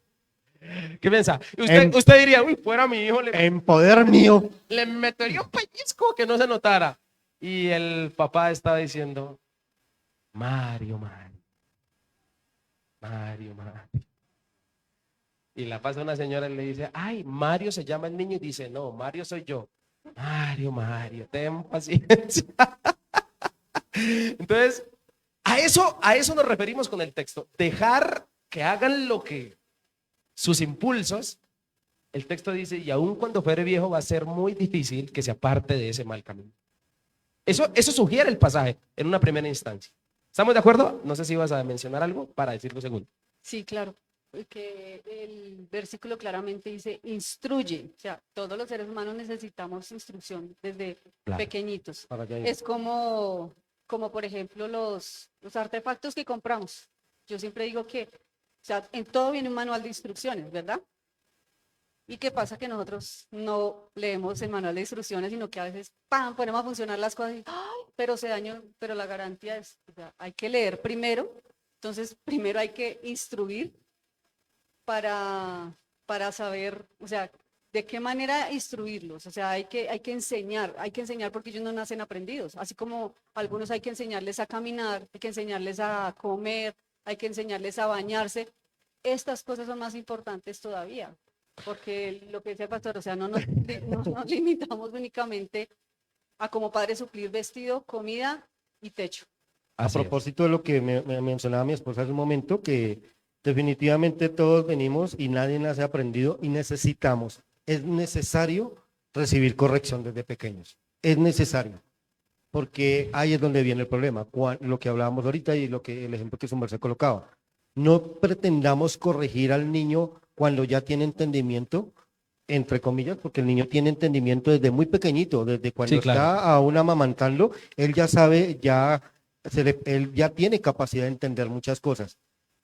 ¿Qué piensa? Usted diría, uy, fuera mi hijo, En poder mío. le metería un pellizco que no se notara. Y el papá estaba diciendo, Mario. Y la pasa una señora y le dice, ay, Mario se llama el niño. Y dice, no, Mario soy yo. Mario, ten paciencia. Entonces, a eso nos referimos con el texto. Dejar que hagan lo que sus impulsos. El texto dice, y aun cuando fuere viejo va a ser muy difícil que se aparte de ese mal camino. Eso sugiere el pasaje en una primera instancia. ¿Estamos de acuerdo? No sé si vas a mencionar algo para decir lo segundo. Sí, claro. que el versículo claramente dice, instruye. O sea, todos los seres humanos necesitamos instrucción desde Claro. pequeñitos. Para allá Es como por ejemplo, los artefactos que compramos. Yo siempre digo que, o sea, en todo viene un manual de instrucciones, ¿verdad? ¿Y qué pasa? Que nosotros no leemos el manual de instrucciones, sino que a veces, ¡pam!, ponemos a funcionar las cosas y, ¡ay!, pero se dañó, pero la garantía es, o sea, hay que leer primero. Entonces, primero hay que instruir para saber, o sea, de qué manera instruirlos. O sea, hay que enseñar porque ellos no nacen aprendidos. Así como algunos hay que enseñarles a caminar, hay que enseñarles a comer, hay que enseñarles a bañarse. Estas cosas son más importantes todavía, porque lo que decía el pastor, o sea, no nos limitamos únicamente a como padre suplir vestido, comida y techo. A Así es. propósito de lo que me mencionaba mi esposa hace un momento, que definitivamente todos venimos y nadie nace aprendido y necesitamos, es necesario recibir corrección desde pequeños. Es necesario, porque ahí es donde viene el problema, lo que hablábamos ahorita y el ejemplo que Sumber se colocaba. No pretendamos corregir al niño cuando ya tiene entendimiento, entre comillas, porque el niño tiene entendimiento desde muy pequeñito, desde cuando Sí, claro. está aún amamantando, él ya sabe, él ya tiene capacidad de entender muchas cosas,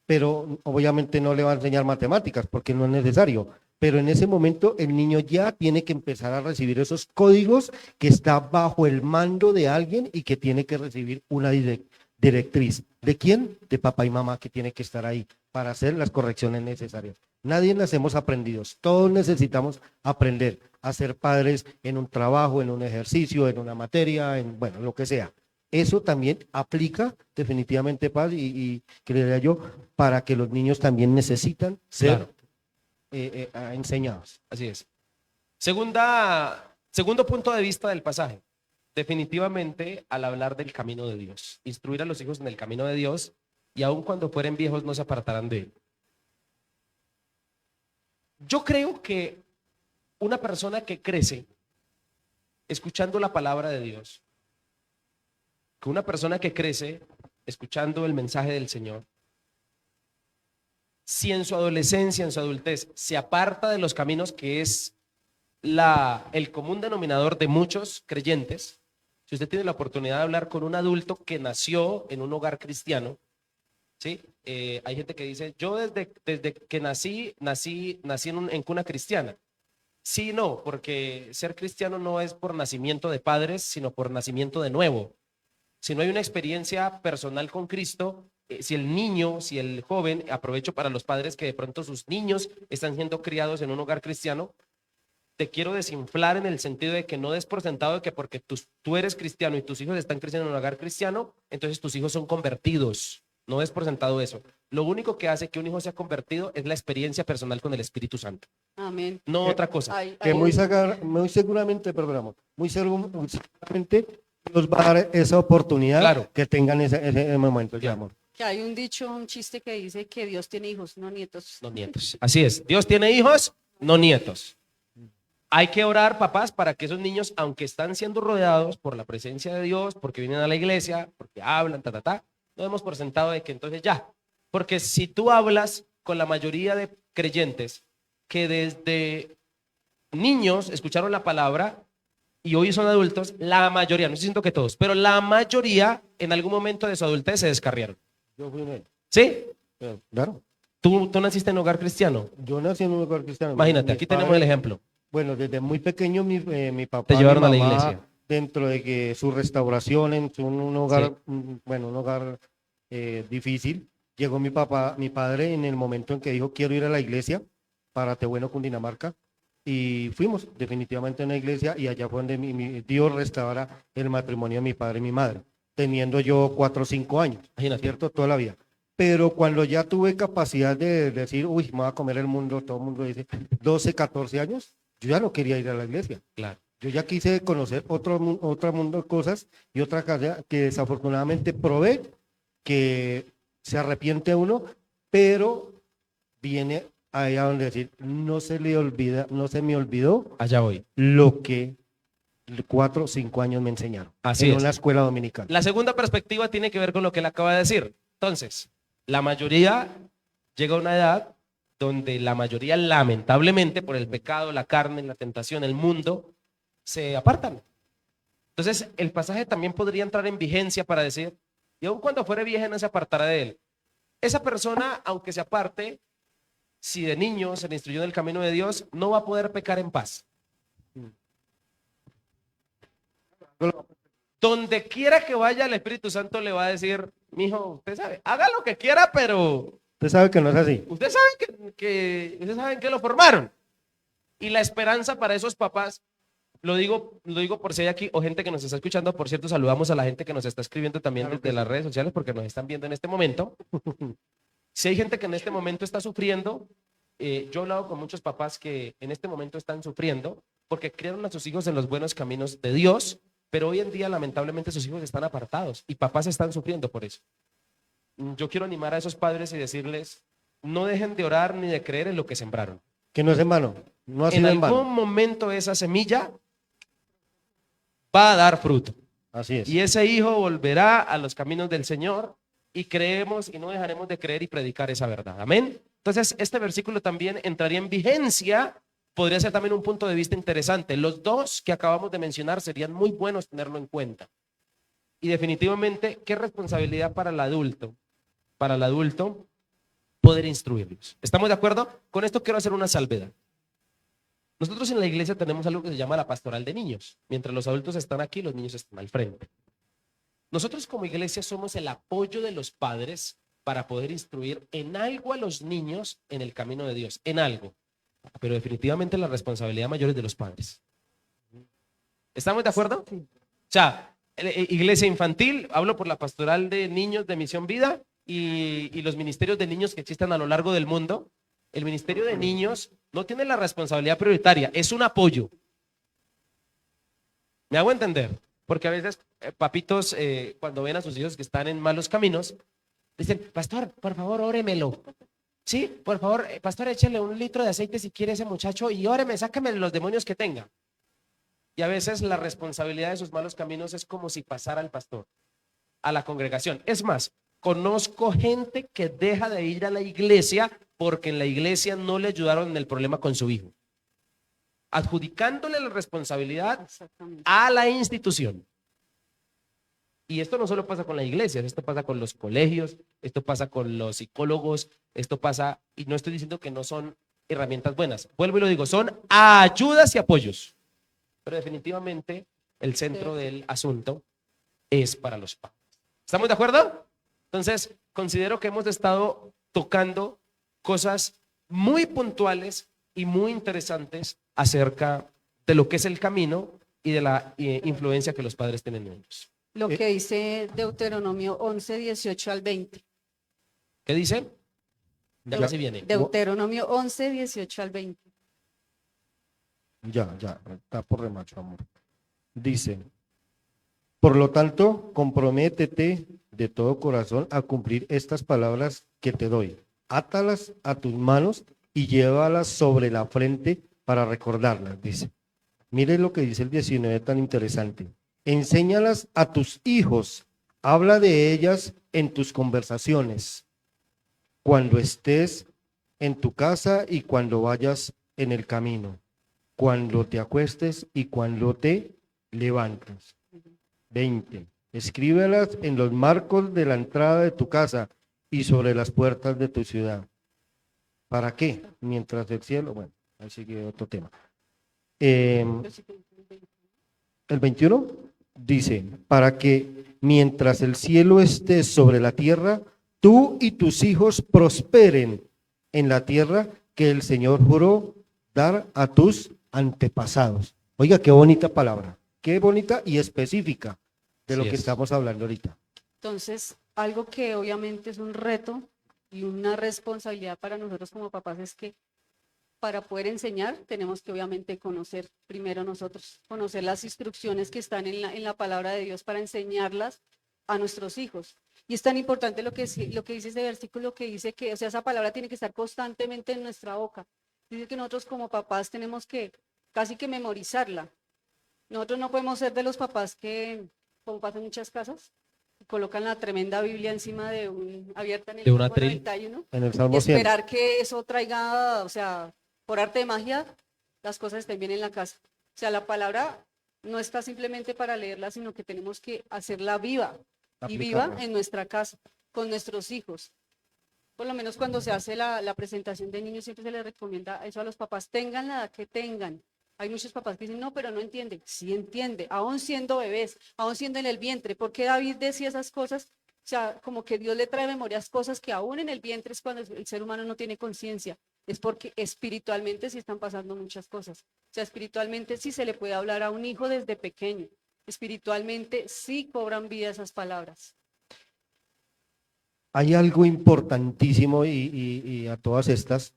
pero obviamente no le va a enseñar matemáticas porque no es necesario. Pero en ese momento el niño ya tiene que empezar a recibir esos códigos que está bajo el mando de alguien y que tiene que recibir una directriz. ¿De quién? De papá y mamá, que tiene que estar ahí para hacer las correcciones necesarias. Nadie nacemos aprendidos, todos necesitamos aprender a ser padres en un trabajo, en un ejercicio, en una materia, bueno, lo que sea. Eso también aplica definitivamente, Paz, y creería yo, para que los niños también necesitan ser Claro. enseñados. Así es. Segundo punto de vista del pasaje. Definitivamente, al hablar del camino de Dios, instruir a los hijos en el camino de Dios, y aun cuando fueren viejos no se apartarán de él. Yo creo que una persona que crece escuchando la palabra de Dios, que una persona que crece escuchando el mensaje del Señor, si en su adolescencia, en su adultez, se aparta de los caminos que es el común denominador de muchos creyentes, si usted tiene la oportunidad de hablar con un adulto que nació en un hogar cristiano, ¿sí? Hay gente que dice, yo desde que nací en cuna cristiana. Sí, no, porque ser cristiano no es por nacimiento de padres, sino por nacimiento de nuevo. Si no hay una experiencia personal con Cristo, si el joven, aprovecho para los padres que de pronto sus niños están siendo criados en un hogar cristiano, te quiero desinflar en el sentido de que no des por sentado de que porque tú eres cristiano y tus hijos están creciendo en un hogar cristiano, entonces tus hijos son convertidos. No des por sentado eso. Lo único que hace que un hijo sea convertido es la experiencia personal con el Espíritu Santo. Amén. No otra cosa. Que muy seguramente, perdóname, muy seguramente nos va a dar esa oportunidad, Claro. que tengan ese momento, ya, amor. Que hay un dicho, un chiste que dice que Dios tiene hijos, no nietos. No nietos. Así es. Dios tiene hijos, no nietos. Hay que orar, papás, para que esos niños, aunque están siendo rodeados por la presencia de Dios, porque vienen a la iglesia, porque hablan, no demos por sentado de que entonces ya. Porque si tú hablas con la mayoría de creyentes que desde niños escucharon la palabra y hoy son adultos, la mayoría, no estoy diciendo que todos, pero la mayoría en algún momento de su adultez se descarriaron. Yo fui en él. ¿Sí? Claro. ¿Tú naciste en hogar cristiano? Yo nací en un lugar cristiano. Imagínate, Mis aquí tenemos padres, el ejemplo. Bueno, desde muy pequeño mi papá, Te llevaron mi a la mamá, iglesia. dentro de que su restauración en un hogar, bueno, un hogar difícil, llegó mi padre en el momento en que dijo, quiero ir a la iglesia para Tehueno, Cundinamarca, y fuimos definitivamente a una iglesia y allá fue donde Dios restaura el matrimonio de mi padre y mi madre, teniendo yo 4 o 5 años, Imagínate. ¿cierto? Toda la vida. Pero cuando ya tuve capacidad de decir, uy, me voy a comer el mundo, todo el mundo dice, 12, 14 años, yo ya no quería ir a la iglesia. Claro. Yo ya quise conocer otro mundo de cosas y otra cosa que desafortunadamente probé, que se arrepiente uno, pero viene allá donde decir, no se me olvidó Allá voy. lo que 4 o 5 años me enseñaron Así en es. una escuela dominical. La segunda perspectiva tiene que ver con lo que él acaba de decir. Entonces, la mayoría llega a una edad donde la mayoría, lamentablemente, por el pecado, la carne, la tentación, el mundo, se apartan. Entonces, el pasaje también podría entrar en vigencia para decir, y aun cuando fuere vieja no se apartará de él. Esa persona, aunque se aparte, si de niño se le instruyó en el camino de Dios, no va a poder pecar en paz. Donde quiera que vaya, el Espíritu Santo le va a decir, mijo, usted sabe, haga lo que quiera, pero Usted sabe que no es así. ustedes saben ustedes saben que lo formaron. Y la esperanza para esos papás, lo digo por si hay aquí o gente que nos está escuchando. Por cierto, saludamos a la gente que nos está escribiendo también Claro que desde las sí. redes sociales porque nos están viendo en este momento. Si hay gente que en este momento está sufriendo, yo he hablado con muchos papás que en este momento están sufriendo porque criaron a sus hijos en los buenos caminos de Dios, pero hoy en día lamentablemente sus hijos están apartados y papás están sufriendo por eso. Yo quiero animar a esos padres y decirles, no dejen de orar ni de creer en lo que sembraron. Que no es en vano. No ha En sido en algún vano. momento esa semilla va a dar fruto. Así es. Y ese hijo volverá a los caminos del Señor y creemos y no dejaremos de creer y predicar esa verdad. Amén. Entonces, este versículo también entraría en vigencia. Podría ser también un punto de vista interesante. Los dos que acabamos de mencionar serían muy buenos tenerlo en cuenta. Y definitivamente, ¿qué responsabilidad para el adulto? Para el adulto, poder instruirlos. ¿Estamos de acuerdo? Con esto quiero hacer una salvedad. Nosotros en la iglesia tenemos algo que se llama la pastoral de niños. Mientras los adultos están aquí, los niños están al frente. Nosotros como iglesia somos el apoyo de los padres para poder instruir en algo a los niños en el camino de Dios, en algo. Pero definitivamente la responsabilidad mayor es de los padres. ¿Estamos de acuerdo? O sea, iglesia infantil, hablo por la pastoral de niños de Misión Vida y los ministerios de niños que existen a lo largo del mundo. El ministerio de niños no tiene la responsabilidad prioritaria, es un apoyo. ¿Me hago entender? Porque a veces papitos, cuando ven a sus hijos que están en malos caminos, dicen, pastor, por favor, óremelo. Sí, por favor, pastor, échele 1 litro de aceite si quiere ese muchacho y óreme, sáqueme los demonios que tenga. Y a veces la responsabilidad de sus malos caminos es como si pasara al pastor, a la congregación. Es más, conozco gente que deja de ir a la iglesia porque en la iglesia no le ayudaron en el problema con su hijo, adjudicándole la responsabilidad Exactamente. a la institución. Y esto no solo pasa con la iglesia, esto pasa con los colegios, esto pasa con los psicólogos, esto pasa, y no estoy diciendo que no son herramientas buenas, vuelvo y lo digo, son ayudas y apoyos, pero definitivamente el centro del asunto es para los padres. ¿Estamos de acuerdo? Entonces, considero que hemos estado tocando cosas muy puntuales y muy interesantes acerca de lo que es el camino y de la influencia que los padres tienen en ellos. Lo que dice Deuteronomio 11, 18 al 20. ¿Qué dice? Ya casi viene. Deuteronomio 11, 18 al 20. Ya, está por remacho, amor. Dice, por lo tanto, comprométete de todo corazón a cumplir estas palabras que te doy. Átalas a tus manos y llévalas sobre la frente para recordarlas, dice. Mire lo que dice el 19 tan interesante. Enséñalas a tus hijos, habla de ellas en tus conversaciones, cuando estés en tu casa y cuando vayas en el camino, cuando te acuestes y cuando te levantes. 20. Escríbelas en los marcos de la entrada de tu casa y sobre las puertas de tu ciudad. ¿Para qué? Mientras el cielo, bueno, ahí sigue otro tema. El 21 dice, para que mientras el cielo esté sobre la tierra, tú y tus hijos prosperen en la tierra que el Señor juró dar a tus antepasados. Oiga, qué bonita palabra, qué bonita y específica de lo Así que es. estamos hablando ahorita. Entonces, algo que obviamente es un reto y una responsabilidad para nosotros como papás es que para poder enseñar tenemos que obviamente conocer primero nosotros, conocer las instrucciones que están en la palabra de Dios para enseñarlas a nuestros hijos. Y es tan importante lo que dice ese versículo que dice que, o sea, esa palabra tiene que estar constantemente en nuestra boca. Dice que nosotros como papás tenemos que casi que memorizarla. Nosotros no podemos ser de los papás que, como pasa en muchas casas, colocan la tremenda Biblia encima de abierta en el De un Salmo atril. 91, En el y Salmo 100. esperar que eso traiga, o sea, por arte de magia, las cosas estén bien en la casa. O sea, la palabra no está simplemente para leerla, sino que tenemos que hacerla viva y viva Aplicarla. en nuestra casa, con nuestros hijos. Por lo menos cuando se hace la presentación de niños, siempre se les recomienda eso a los papás, tengan la edad que tengan. Hay muchos papás que dicen, no, pero no entiende. Sí entiende, aún siendo bebés, aún siendo en el vientre. ¿Por qué David decía esas cosas? O sea, como que Dios le trae memorias cosas que aún en el vientre es cuando el ser humano no tiene conciencia. Es porque espiritualmente sí están pasando muchas cosas. O sea, espiritualmente sí se le puede hablar a un hijo desde pequeño. Espiritualmente sí cobran vida esas palabras. Hay algo importantísimo y a todas estas,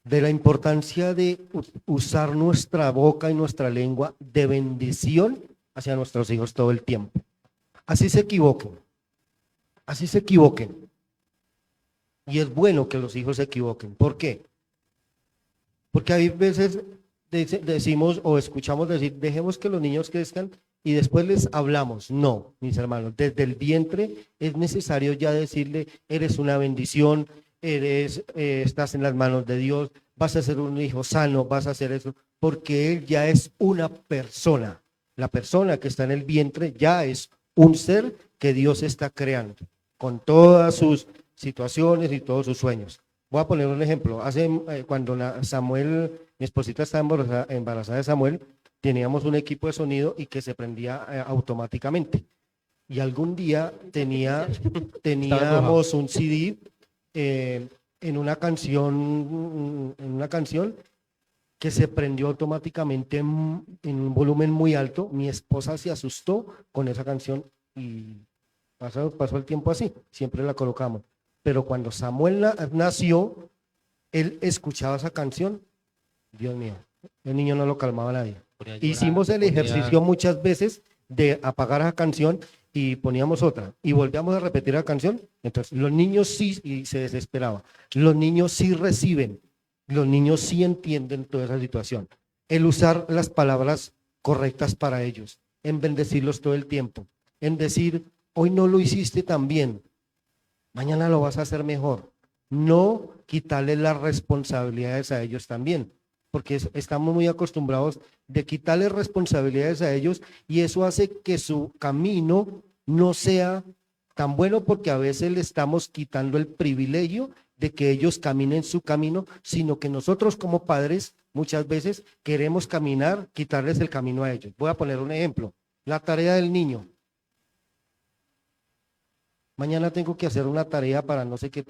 de la importancia de usar nuestra boca y nuestra lengua de bendición hacia nuestros hijos todo el tiempo. Así se equivoquen, así se equivoquen. Y es bueno que los hijos se equivoquen. ¿Por qué? Porque hay veces decimos o escuchamos decir, dejemos que los niños crezcan y después les hablamos. No, mis hermanos, desde el vientre es necesario ya decirle, eres una bendición, estás en las manos de Dios, vas a ser un hijo sano, vas a hacer eso, porque él ya es una persona. La persona que está en el vientre ya es un ser que Dios está creando, con todas sus situaciones y todos sus sueños. Voy a poner un ejemplo. Cuando Samuel, mi esposita estaba embarazada de Samuel, teníamos un equipo de sonido y que se prendía automáticamente. Y algún día teníamos un CD en una canción que se prendió automáticamente en un volumen muy alto. Mi esposa se asustó con esa canción y pasó el tiempo así, siempre la colocamos. Pero cuando Samuel nació, él escuchaba esa canción, Dios mío, el niño no lo calmaba nadie. Hicimos el ejercicio muchas veces de apagar esa canción y poníamos otra y volvíamos a repetir la canción. Entonces los niños sí, y se desesperaba, los niños sí reciben, los niños sí entienden toda esa situación. El usar las palabras correctas para ellos, en bendecirlos todo el tiempo, en decir, hoy no lo hiciste tan bien, mañana lo vas a hacer mejor. No quitarles las responsabilidades a ellos también, porque estamos muy acostumbrados de quitarles responsabilidades a ellos y eso hace que su camino no sea tan bueno porque a veces le estamos quitando el privilegio de que ellos caminen su camino, sino que nosotros como padres muchas veces queremos quitarles el camino a ellos. Voy a poner un ejemplo, la tarea del niño. Mañana tengo que hacer una tarea para no sé qué,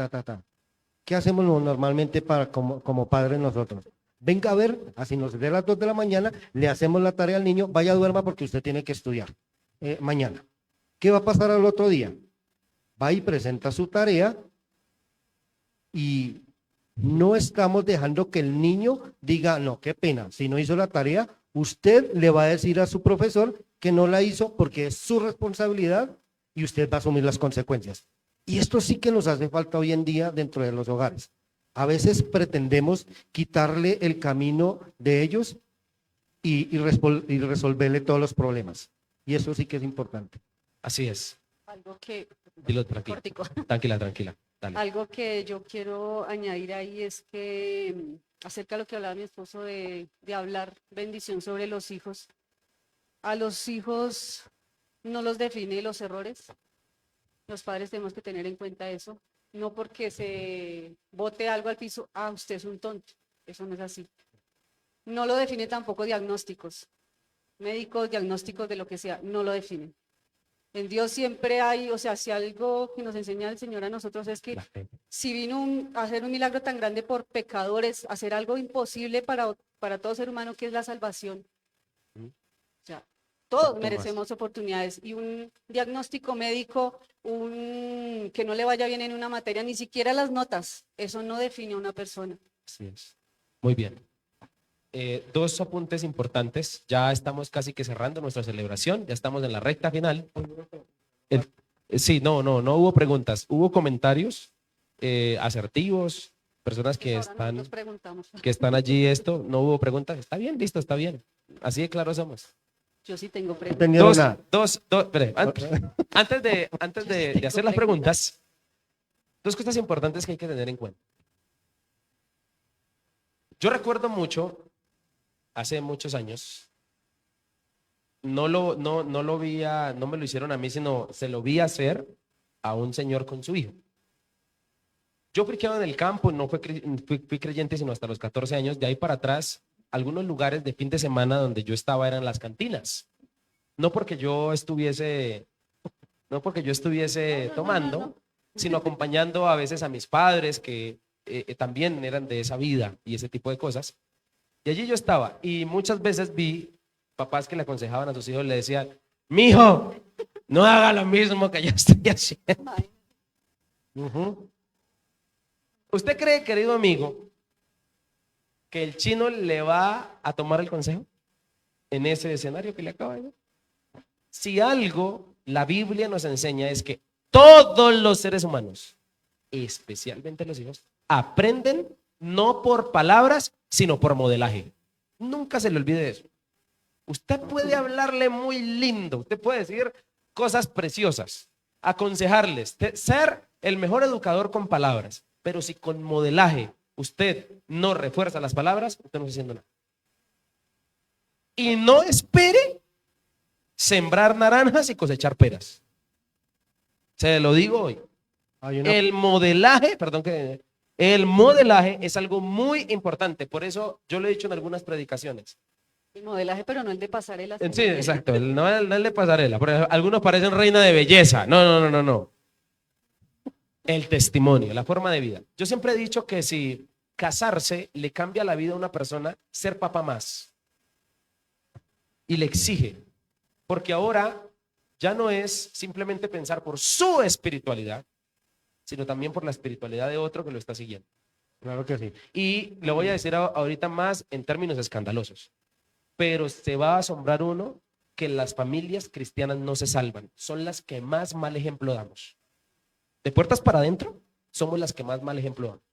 ¿Qué hacemos normalmente como padres nosotros? Venga a ver, así nos dé las 2 de la mañana, le hacemos la tarea al niño, vaya duerma porque usted tiene que estudiar mañana. ¿Qué va a pasar al otro día? Va y presenta su tarea y no estamos dejando que el niño diga, no, qué pena, si no hizo la tarea, usted le va a decir a su profesor que no la hizo porque es su responsabilidad y usted va a asumir las consecuencias. Y esto sí que nos hace falta hoy en día dentro de los hogares. A veces pretendemos quitarle el camino de ellos y resolverle todos los problemas. Y eso sí que es importante. Así es. Algo que, Dilo tranquila. cortico. Tranquila, tranquila. Dale. Algo que yo quiero añadir ahí es que acerca de lo que hablaba mi esposo de hablar bendición sobre los hijos. A los hijos no los define los errores. Los padres tenemos que tener en cuenta eso. No porque se bote algo al piso, usted es un tonto. Eso no es así. No lo define tampoco diagnósticos. Médicos, diagnósticos de lo que sea, no lo definen. En Dios siempre hay, o sea, si algo que nos enseña el Señor a nosotros es que si vino a hacer un milagro tan grande por pecadores, hacer algo imposible para todo ser humano que es la salvación. O sea, todos merecemos oportunidades y un diagnóstico médico, que no le vaya bien en una materia, ni siquiera las notas, eso no define a una persona. Así es. Muy bien. 2 apuntes importantes. Ya estamos casi que cerrando nuestra celebración. Ya estamos en la recta final. Sí, no hubo preguntas. Hubo comentarios asertivos, personas que Pues ahora nosotros preguntamos. están allí. No hubo preguntas. Está bien, listo, está bien. Así de claro somos. Yo sí tengo No preguntas. entendieron nada. Espere, antes de hacer las preguntas, dos cosas importantes que hay que tener en cuenta. Yo recuerdo mucho, hace muchos años, no me lo hicieron a mí, sino se lo vi hacer a un señor con su hijo. Yo fui criado en el campo, no fui creyente sino hasta los 14 años. De ahí para atrás, algunos lugares de fin de semana donde yo estaba eran las cantinas. No porque yo estuviese tomando, sino acompañando a veces a mis padres que también eran de esa vida y ese tipo de cosas. Y allí yo estaba y muchas veces vi papás que le aconsejaban a sus hijos, le decían, mijo, no haga lo mismo que yo estoy haciendo. Ujú. ¿Usted cree, querido amigo, que el chino le va a tomar el consejo en ese escenario que le acaba de dar? Si algo la Biblia nos enseña es que todos los seres humanos, especialmente los hijos, aprenden no por palabras, sino por modelaje. Nunca se le olvide eso. Usted puede hablarle muy lindo, usted puede decir cosas preciosas, aconsejarles, ser el mejor educador con palabras, pero si con modelaje usted no refuerza las palabras, usted no está haciendo nada. Y no espere sembrar naranjas y cosechar peras. Se lo digo hoy. El modelaje es algo muy importante. Por eso yo lo he dicho en algunas predicaciones. El modelaje, pero no el de pasarela. Sí, exacto. No el de pasarela. Porque algunos parecen reina de belleza. No. El testimonio, la forma de vida. Yo siempre he dicho que si casarse le cambia la vida a una persona, ser papá más. Y le exige. Porque ahora ya no es simplemente pensar por su espiritualidad, sino también por la espiritualidad de otro que lo está siguiendo. Claro que sí. Y le voy a decir ahorita más en términos escandalosos, pero se va a asombrar uno que las familias cristianas no se salvan, son las que más mal ejemplo damos. De puertas para adentro, somos las que más mal ejemplo damos.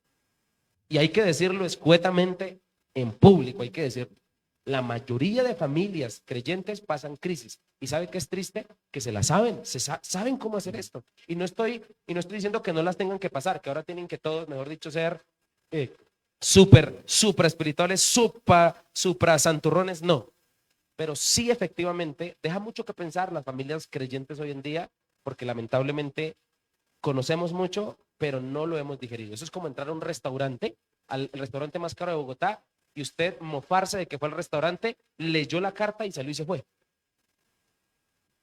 Y hay que decirlo escuetamente en público, hay que decirlo. La mayoría de familias creyentes pasan crisis. ¿Y sabe qué es triste? Que se la saben, saben cómo hacer esto. Y no estoy diciendo que no las tengan que pasar, que ahora tienen que todos, mejor dicho, ser súper espirituales, supra santurrones, no. Pero sí efectivamente deja mucho que pensar las familias creyentes hoy en día, porque lamentablemente conocemos mucho, pero no lo hemos digerido. Eso es como entrar a un restaurante, al restaurante más caro de Bogotá, y usted mofarse de que fue al restaurante, leyó la carta y salió y se fue.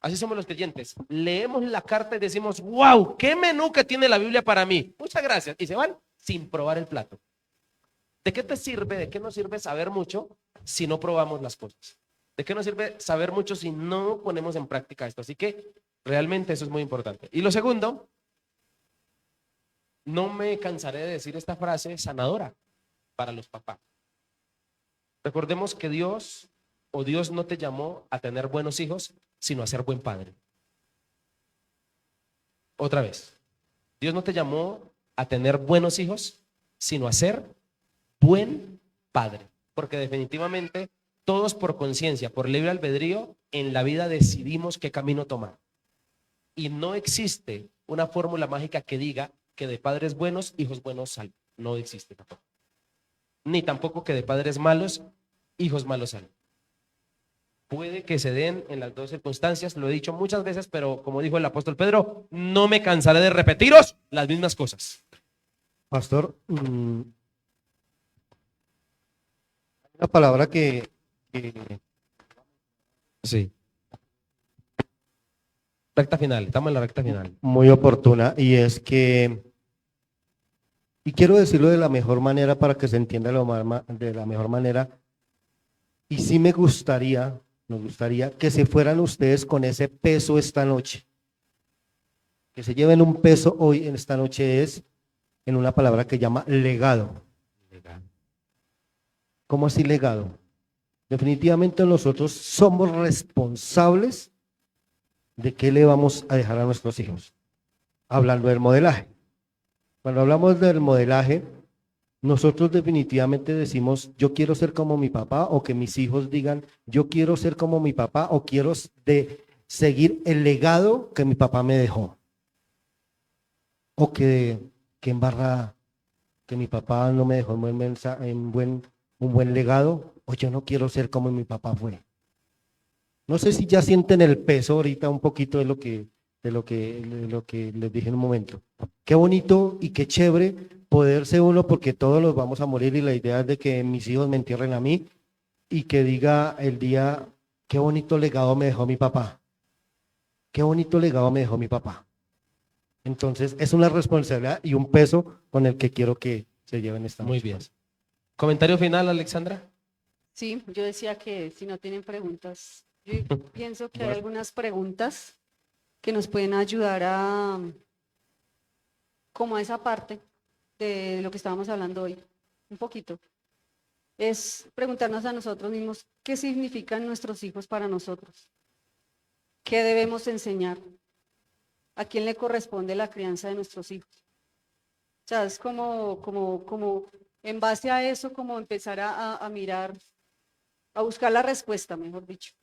Así somos los creyentes. Leemos la carta y decimos, wow, qué menú que tiene la Biblia para mí. Muchas gracias. Y se van sin probar el plato. ¿De qué te sirve, de qué nos sirve saber mucho si no probamos las cosas? ¿De qué nos sirve saber mucho si no ponemos en práctica esto? Así que realmente eso es muy importante. Y lo segundo, no me cansaré de decir esta frase sanadora para los papás. Recordemos que Dios no te llamó a tener buenos hijos, sino a ser buen padre. Otra vez, Dios no te llamó a tener buenos hijos, sino a ser buen padre. Porque definitivamente todos por conciencia, por libre albedrío, en la vida decidimos qué camino tomar. Y no existe una fórmula mágica que diga que de padres buenos, hijos buenos salvan. No existe tampoco. Ni tampoco que de padres malos, hijos malos salvan. Puede que se den en las dos circunstancias, lo he dicho muchas veces, pero como dijo el apóstol Pedro, no me cansaré de repetiros las mismas cosas. Pastor, una palabra que Sí. Recta final, estamos en la recta final. muy oportuna, y es que, y quiero decirlo de la mejor manera para que se entienda de la mejor manera, y sí nos gustaría que se fueran ustedes con ese peso esta noche, que se lleven un peso hoy en esta noche, es en una palabra que llama legado. ¿Cómo así legado? Definitivamente nosotros somos responsables de qué le vamos a dejar a nuestros hijos. Hablando del modelaje. Cuando hablamos del modelaje, nosotros definitivamente decimos, yo quiero ser como mi papá, o que mis hijos digan, yo quiero ser como mi papá, o quiero seguir el legado que mi papá me dejó. O que embarrada, que mi papá no me dejó un buen un buen legado, o yo no quiero ser como mi papá fue. No sé si ya sienten el peso ahorita un poquito de lo que les dije en un momento. Qué bonito y qué chévere poder ser uno, porque todos nos vamos a morir, y la idea es de que mis hijos me entierren a mí y que diga el día, qué bonito legado me dejó mi papá. Qué bonito legado me dejó mi papá. Entonces, es una responsabilidad y un peso con el que quiero que se lleven esta Muy noche. bien. ¿Comentario final, Alexandra? Sí, yo decía que si no tienen preguntas, yo pienso que hay Bueno. algunas preguntas que nos pueden ayudar a, como a esa parte de lo que estábamos hablando hoy, un poquito. Es preguntarnos a nosotros mismos qué significan nuestros hijos para nosotros, qué debemos enseñar, a quién le corresponde la crianza de nuestros hijos. O sea, es como en base a eso, como empezar a mirar, a buscar la respuesta, mejor dicho.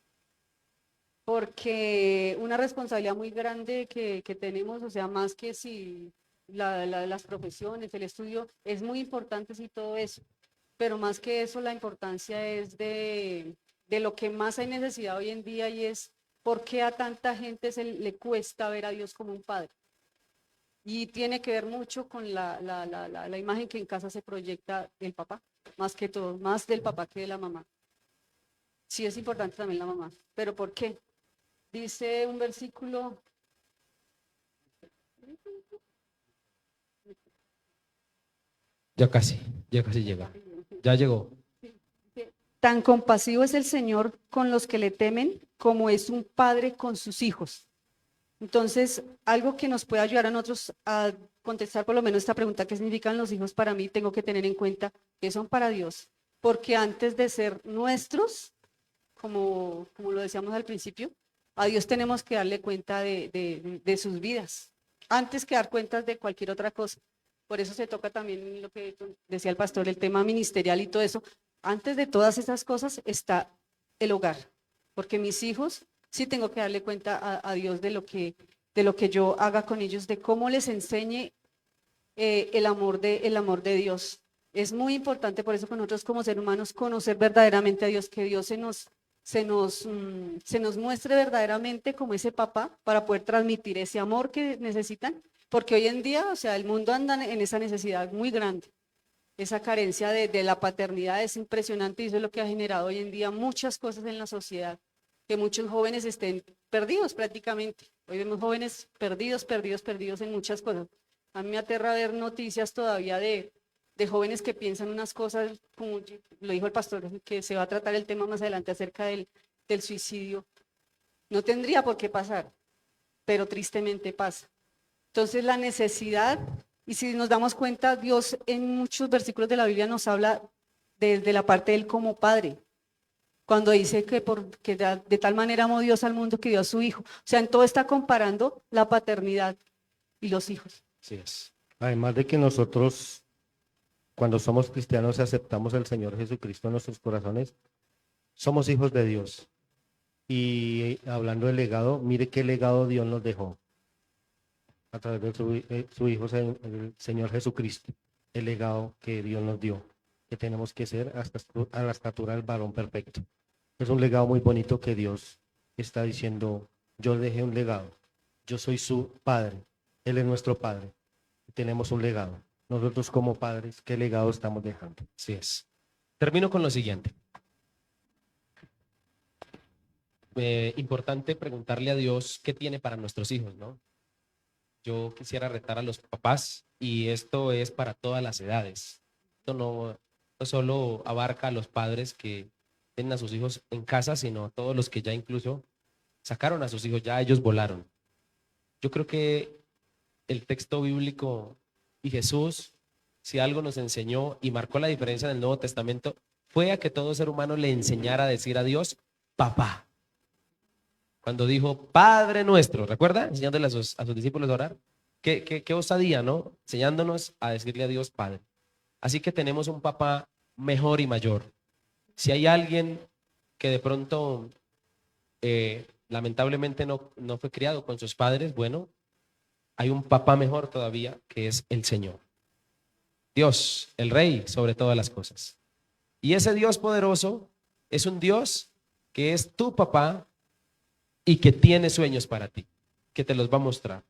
Porque una responsabilidad muy grande que tenemos, o sea, más que si las profesiones, el estudio, es muy importante sí todo eso, pero más que eso la importancia es de lo que más hay necesidad hoy en día, y es por qué a tanta gente le cuesta ver a Dios como un padre. Y tiene que ver mucho con la imagen que en casa se proyecta del papá, más que todo, más del papá que de la mamá. Sí es importante también la mamá, pero ¿por qué? Dice un versículo, Ya casi llega. Ya llegó. tan compasivo es el Señor con los que le temen como es un padre con sus hijos. Entonces, algo que nos puede ayudar a nosotros a contestar por lo menos esta pregunta, ¿qué significan los hijos para mí? Tengo que tener en cuenta que son para Dios, porque antes de ser nuestros, como lo decíamos al principio, a Dios tenemos que darle cuenta de sus vidas, antes que dar cuentas de cualquier otra cosa. Por eso se toca también lo que decía el pastor, el tema ministerial y todo eso. Antes de todas esas cosas está el hogar, porque mis hijos sí tengo que darle cuenta a Dios de lo que yo haga con ellos, de cómo les enseñe el amor de Dios. Es muy importante por eso con nosotros como seres humanos conocer verdaderamente a Dios, que Dios se nos muestre verdaderamente como ese papá para poder transmitir ese amor que necesitan, porque hoy en día, o sea, el mundo anda en esa necesidad muy grande. Esa carencia de la paternidad es impresionante, y eso es lo que ha generado hoy en día muchas cosas en la sociedad, que muchos jóvenes estén perdidos prácticamente. Hoy vemos jóvenes perdidos en muchas cosas. A mí me aterra ver noticias todavía de jóvenes que piensan unas cosas, como lo dijo el pastor, que se va a tratar el tema más adelante acerca del suicidio. No tendría por qué pasar, pero tristemente pasa. Entonces la necesidad, y si nos damos cuenta, Dios en muchos versículos de la Biblia nos habla desde la parte de Él como Padre, cuando dice que de tal manera amó Dios al mundo que dio a su Hijo. O sea, en todo está comparando la paternidad y los hijos. Así es. Además de que nosotros, cuando somos cristianos y aceptamos al Señor Jesucristo en nuestros corazones, somos hijos de Dios. Y hablando del legado, mire qué legado Dios nos dejó a través de su Hijo, el Señor Jesucristo, el legado que Dios nos dio, que tenemos que ser hasta a la estatura del varón perfecto. Es un legado muy bonito que Dios está diciendo, yo dejé un legado, yo soy su Padre, Él es nuestro Padre, tenemos un legado. Nosotros como padres, ¿qué legado estamos dejando? Así es. Termino con lo siguiente. Importante preguntarle a Dios qué tiene para nuestros hijos, ¿no? Yo quisiera retar a los papás, y esto es para todas las edades. Esto no solo abarca a los padres que tienen a sus hijos en casa, sino a todos los que ya incluso sacaron a sus hijos, ya ellos volaron. Yo creo que el texto bíblico y Jesús, si algo nos enseñó y marcó la diferencia en el Nuevo Testamento, fue a que todo ser humano le enseñara a decir a Dios, papá. Cuando dijo, Padre nuestro, ¿recuerda? Enseñándole a sus discípulos a orar. Qué osadía, ¿no? Enseñándonos a decirle a Dios, Padre. Así que tenemos un papá mejor y mayor. Si hay alguien que de pronto lamentablemente no fue criado con sus padres, bueno, hay un papá mejor todavía, que es el Señor. Dios, el Rey sobre todas las cosas. Y ese Dios poderoso es un Dios que es tu papá y que tiene sueños para ti, que te los va a mostrar.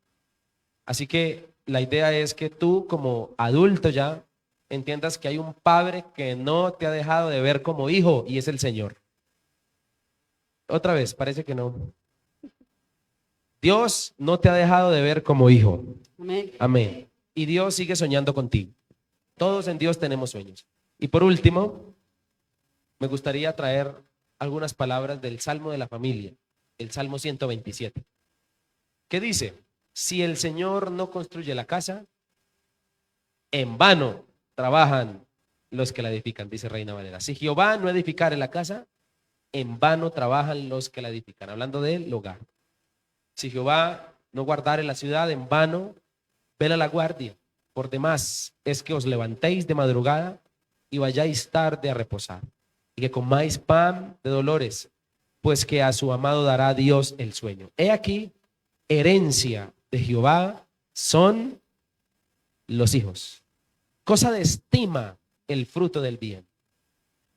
Así que la idea es que tú como adulto ya entiendas que hay un padre que no te ha dejado de ver como hijo y es el Señor. Otra vez, parece que no. Dios no te ha dejado de ver como hijo. Amén. Amén. Y Dios sigue soñando contigo. Todos en Dios tenemos sueños. Y por último, me gustaría traer algunas palabras del Salmo de la Familia, el Salmo 127. ¿Qué dice? Si el Señor no construye la casa, en vano trabajan los que la edifican, dice Reina Valera. Si Jehová no edificare la casa, en vano trabajan los que la edifican. Hablando del hogar. Si Jehová no guardare la ciudad, en vano vela la guardia. Por demás es que os levantéis de madrugada y vayáis tarde a reposar, y que comáis pan de dolores, pues que a su amado dará Dios el sueño. He aquí, herencia de Jehová son los hijos. Cosa de estima el fruto del bien.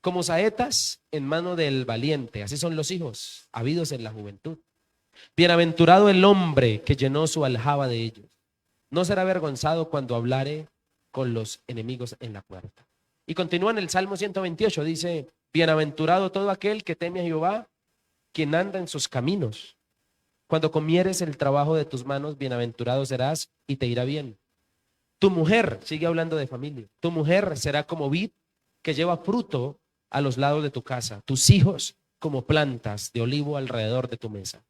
Como saetas en mano del valiente, así son los hijos, habidos en la juventud. Bienaventurado el hombre que llenó su aljaba de ellos. No será avergonzado cuando hablare con los enemigos en la puerta. Y continúa en el Salmo 128, dice, bienaventurado todo aquel que teme a Jehová, quien anda en sus caminos. Cuando comieres el trabajo de tus manos, bienaventurado serás y te irá bien. Tu mujer, sigue hablando de familia, tu mujer será como vid que lleva fruto a los lados de tu casa, tus hijos como plantas de olivo alrededor de tu mesa.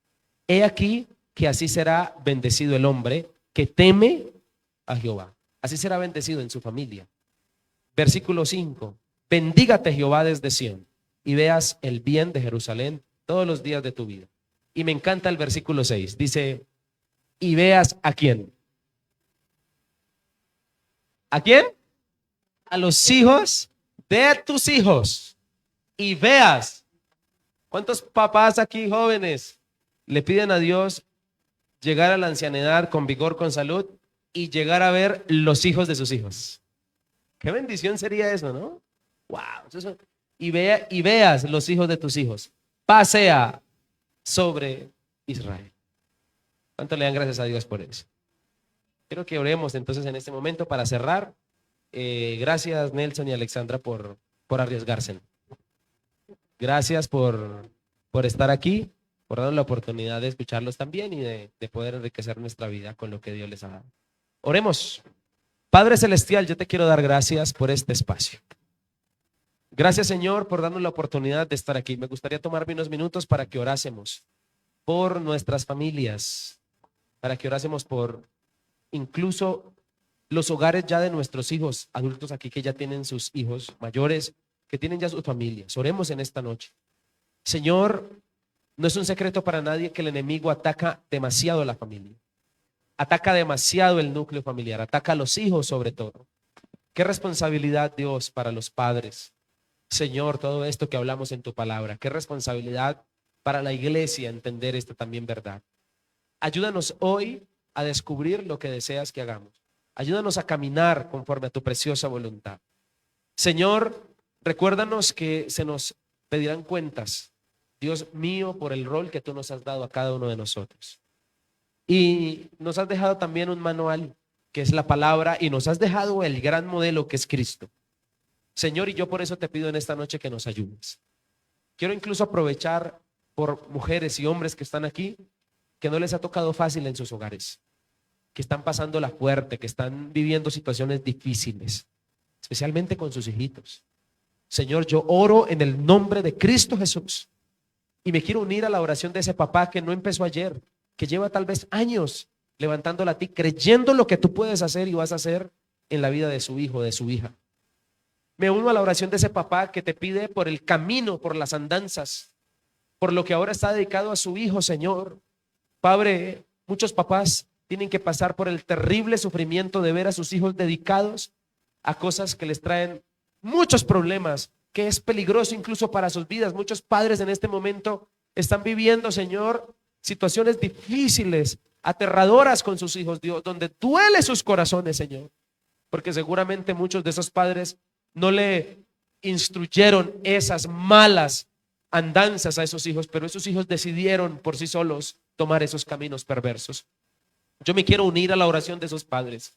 He aquí que así será bendecido el hombre que teme a Jehová. Así será bendecido en su familia. Versículo 5. Bendígate Jehová desde Sión y veas el bien de Jerusalén todos los días de tu vida. Y me encanta el versículo 6. Dice, y veas a quién. ¿A quién? A los hijos de tus hijos. Y veas. ¿Cuántos papás aquí jóvenes le piden a Dios llegar a la ancianidad con vigor, con salud y llegar a ver los hijos de sus hijos? Qué bendición sería eso, ¿no? Wow. Y veas los hijos de tus hijos. Pasea sobre Israel. ¿Cuánto le dan gracias a Dios por eso? Quiero que oremos entonces en este momento para cerrar. Gracias Nelson y Alexandra por arriesgarse. Gracias por estar aquí, por darnos la oportunidad de escucharlos también y de poder enriquecer nuestra vida con lo que Dios les ha dado. Oremos. Padre Celestial, yo te quiero dar gracias por este espacio. Gracias, Señor, por darnos la oportunidad de estar aquí. Me gustaría tomarme unos minutos para que orásemos por nuestras familias, para que orásemos por incluso los hogares ya de nuestros hijos, adultos aquí que ya tienen sus hijos mayores, que tienen ya sus familias. Oremos en esta noche. Señor, no es un secreto para nadie que el enemigo ataca demasiado a la familia. Ataca demasiado el núcleo familiar, ataca a los hijos sobre todo. Qué responsabilidad, Dios, para los padres. Señor, todo esto que hablamos en tu palabra, qué responsabilidad para la iglesia entender esta también verdad. Ayúdanos hoy a descubrir lo que deseas que hagamos. Ayúdanos a caminar conforme a tu preciosa voluntad. Señor, recuérdanos que se nos pedirán cuentas, Dios mío, por el rol que tú nos has dado a cada uno de nosotros. Y nos has dejado también un manual que es la palabra y nos has dejado el gran modelo que es Cristo. Señor, y yo por eso te pido en esta noche que nos ayudes. Quiero incluso aprovechar por mujeres y hombres que están aquí, que no les ha tocado fácil en sus hogares, que están pasando la fuerte, que están viviendo situaciones difíciles, especialmente con sus hijitos. Señor, yo oro en el nombre de Cristo Jesús y me quiero unir a la oración de ese papá que no empezó ayer, que lleva tal vez años levantándola a ti, creyendo lo que tú puedes hacer y vas a hacer en la vida de su hijo, de su hija. Me uno a la oración de ese papá que te pide por el camino, por las andanzas, por lo que ahora está dedicado a su hijo, Señor. Padre, muchos papás tienen que pasar por el terrible sufrimiento de ver a sus hijos dedicados a cosas que les traen muchos problemas, que es peligroso incluso para sus vidas. Muchos padres en este momento están viviendo, Señor, situaciones difíciles, aterradoras con sus hijos, Dios, donde duele sus corazones, Señor, porque seguramente muchos de esos padres no le instruyeron esas malas andanzas a esos hijos, pero esos hijos decidieron por sí solos tomar esos caminos perversos. Yo me quiero unir a la oración de esos padres.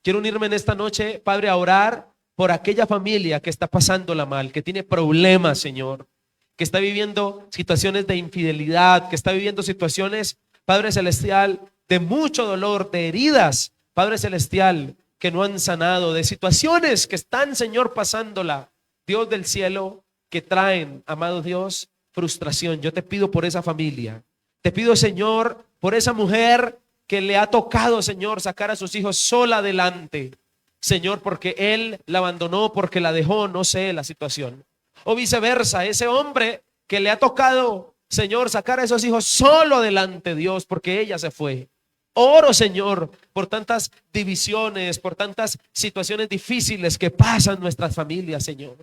Quiero unirme en esta noche, Padre, a orar por aquella familia que está pasándola mal, que tiene problemas, Señor, que está viviendo situaciones de infidelidad, que está viviendo situaciones, Padre Celestial, de mucho dolor, de heridas, Padre Celestial, que no han sanado, de situaciones que están, Señor, pasándola, Dios del cielo, que traen, amado Dios, frustración. Yo te pido por esa familia. Te pido, Señor, por esa mujer que le ha tocado, Señor, sacar a sus hijos sola adelante. Señor, porque él la abandonó, porque la dejó, no sé la situación. O viceversa, ese hombre que le ha tocado, Señor, sacar a esos hijos solo adelante, Dios, porque ella se fue. Oro, Señor, por tantas divisiones, por tantas situaciones difíciles que pasan en nuestras familias, Señor.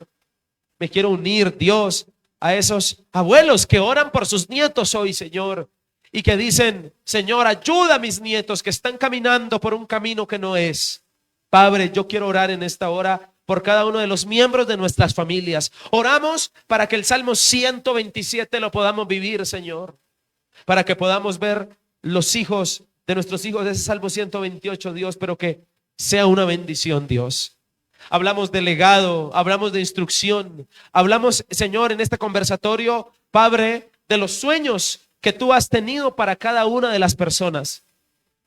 Me quiero unir, Dios, a esos abuelos que oran por sus nietos hoy, Señor, y que dicen, Señor, ayuda a mis nietos que están caminando por un camino que no es. Padre, yo quiero orar en esta hora por cada uno de los miembros de nuestras familias. Oramos para que el Salmo 127 lo podamos vivir, Señor, para que podamos ver los hijos de nuestros hijos de ese Salmo 128, Dios, pero que sea una bendición, Dios. Hablamos de legado, hablamos de instrucción, hablamos, Señor, en este conversatorio, Padre, de los sueños que tú has tenido para cada una de las personas.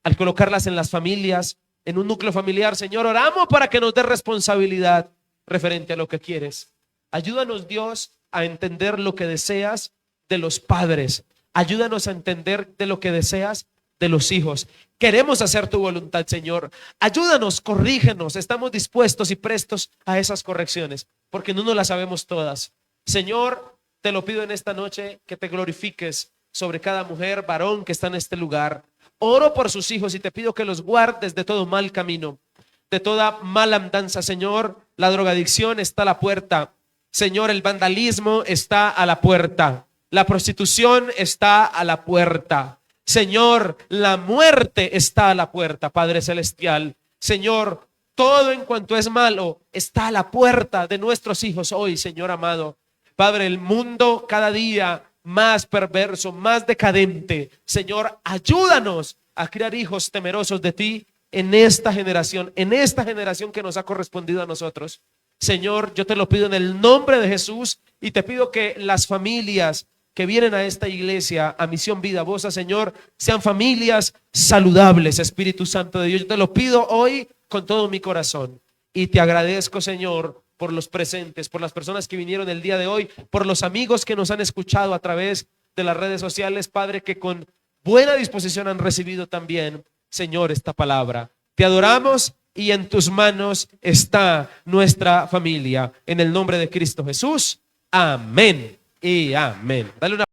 Al colocarlas en las familias, en un núcleo familiar, Señor, oramos para que nos dé responsabilidad referente a lo que quieres. Ayúdanos, Dios, a entender lo que deseas de los padres. Ayúdanos a entender de lo que deseas de los hijos. Queremos hacer tu voluntad, Señor. Ayúdanos, corrígenos. Estamos dispuestos y prestos a esas correcciones, porque no nos las sabemos todas. Señor, te lo pido en esta noche, que te glorifiques sobre cada mujer, varón que está en este lugar. Oro por sus hijos y te pido que los guardes de todo mal camino, de toda mala andanza, Señor. La drogadicción está a la puerta. Señor, el vandalismo está a la puerta. La prostitución está a la puerta. Señor, la muerte está a la puerta, Padre Celestial. Señor, todo en cuanto es malo está a la puerta de nuestros hijos hoy, Señor amado. Padre, el mundo cada día más perverso, más decadente. Señor, ayúdanos a criar hijos temerosos de ti en esta generación que nos ha correspondido a nosotros. Señor, yo te lo pido en el nombre de Jesús y te pido que las familias que vienen a esta iglesia, a Misión Vida Bosa, Señor, sean familias saludables, Espíritu Santo de Dios. Yo te lo pido hoy con todo mi corazón y te agradezco, Señor, por los presentes, por las personas que vinieron el día de hoy, por los amigos que nos han escuchado a través de las redes sociales, Padre, que con buena disposición han recibido también, Señor, esta palabra. Te adoramos y en tus manos está nuestra familia. En el nombre de Cristo Jesús, amén y amén. Dale una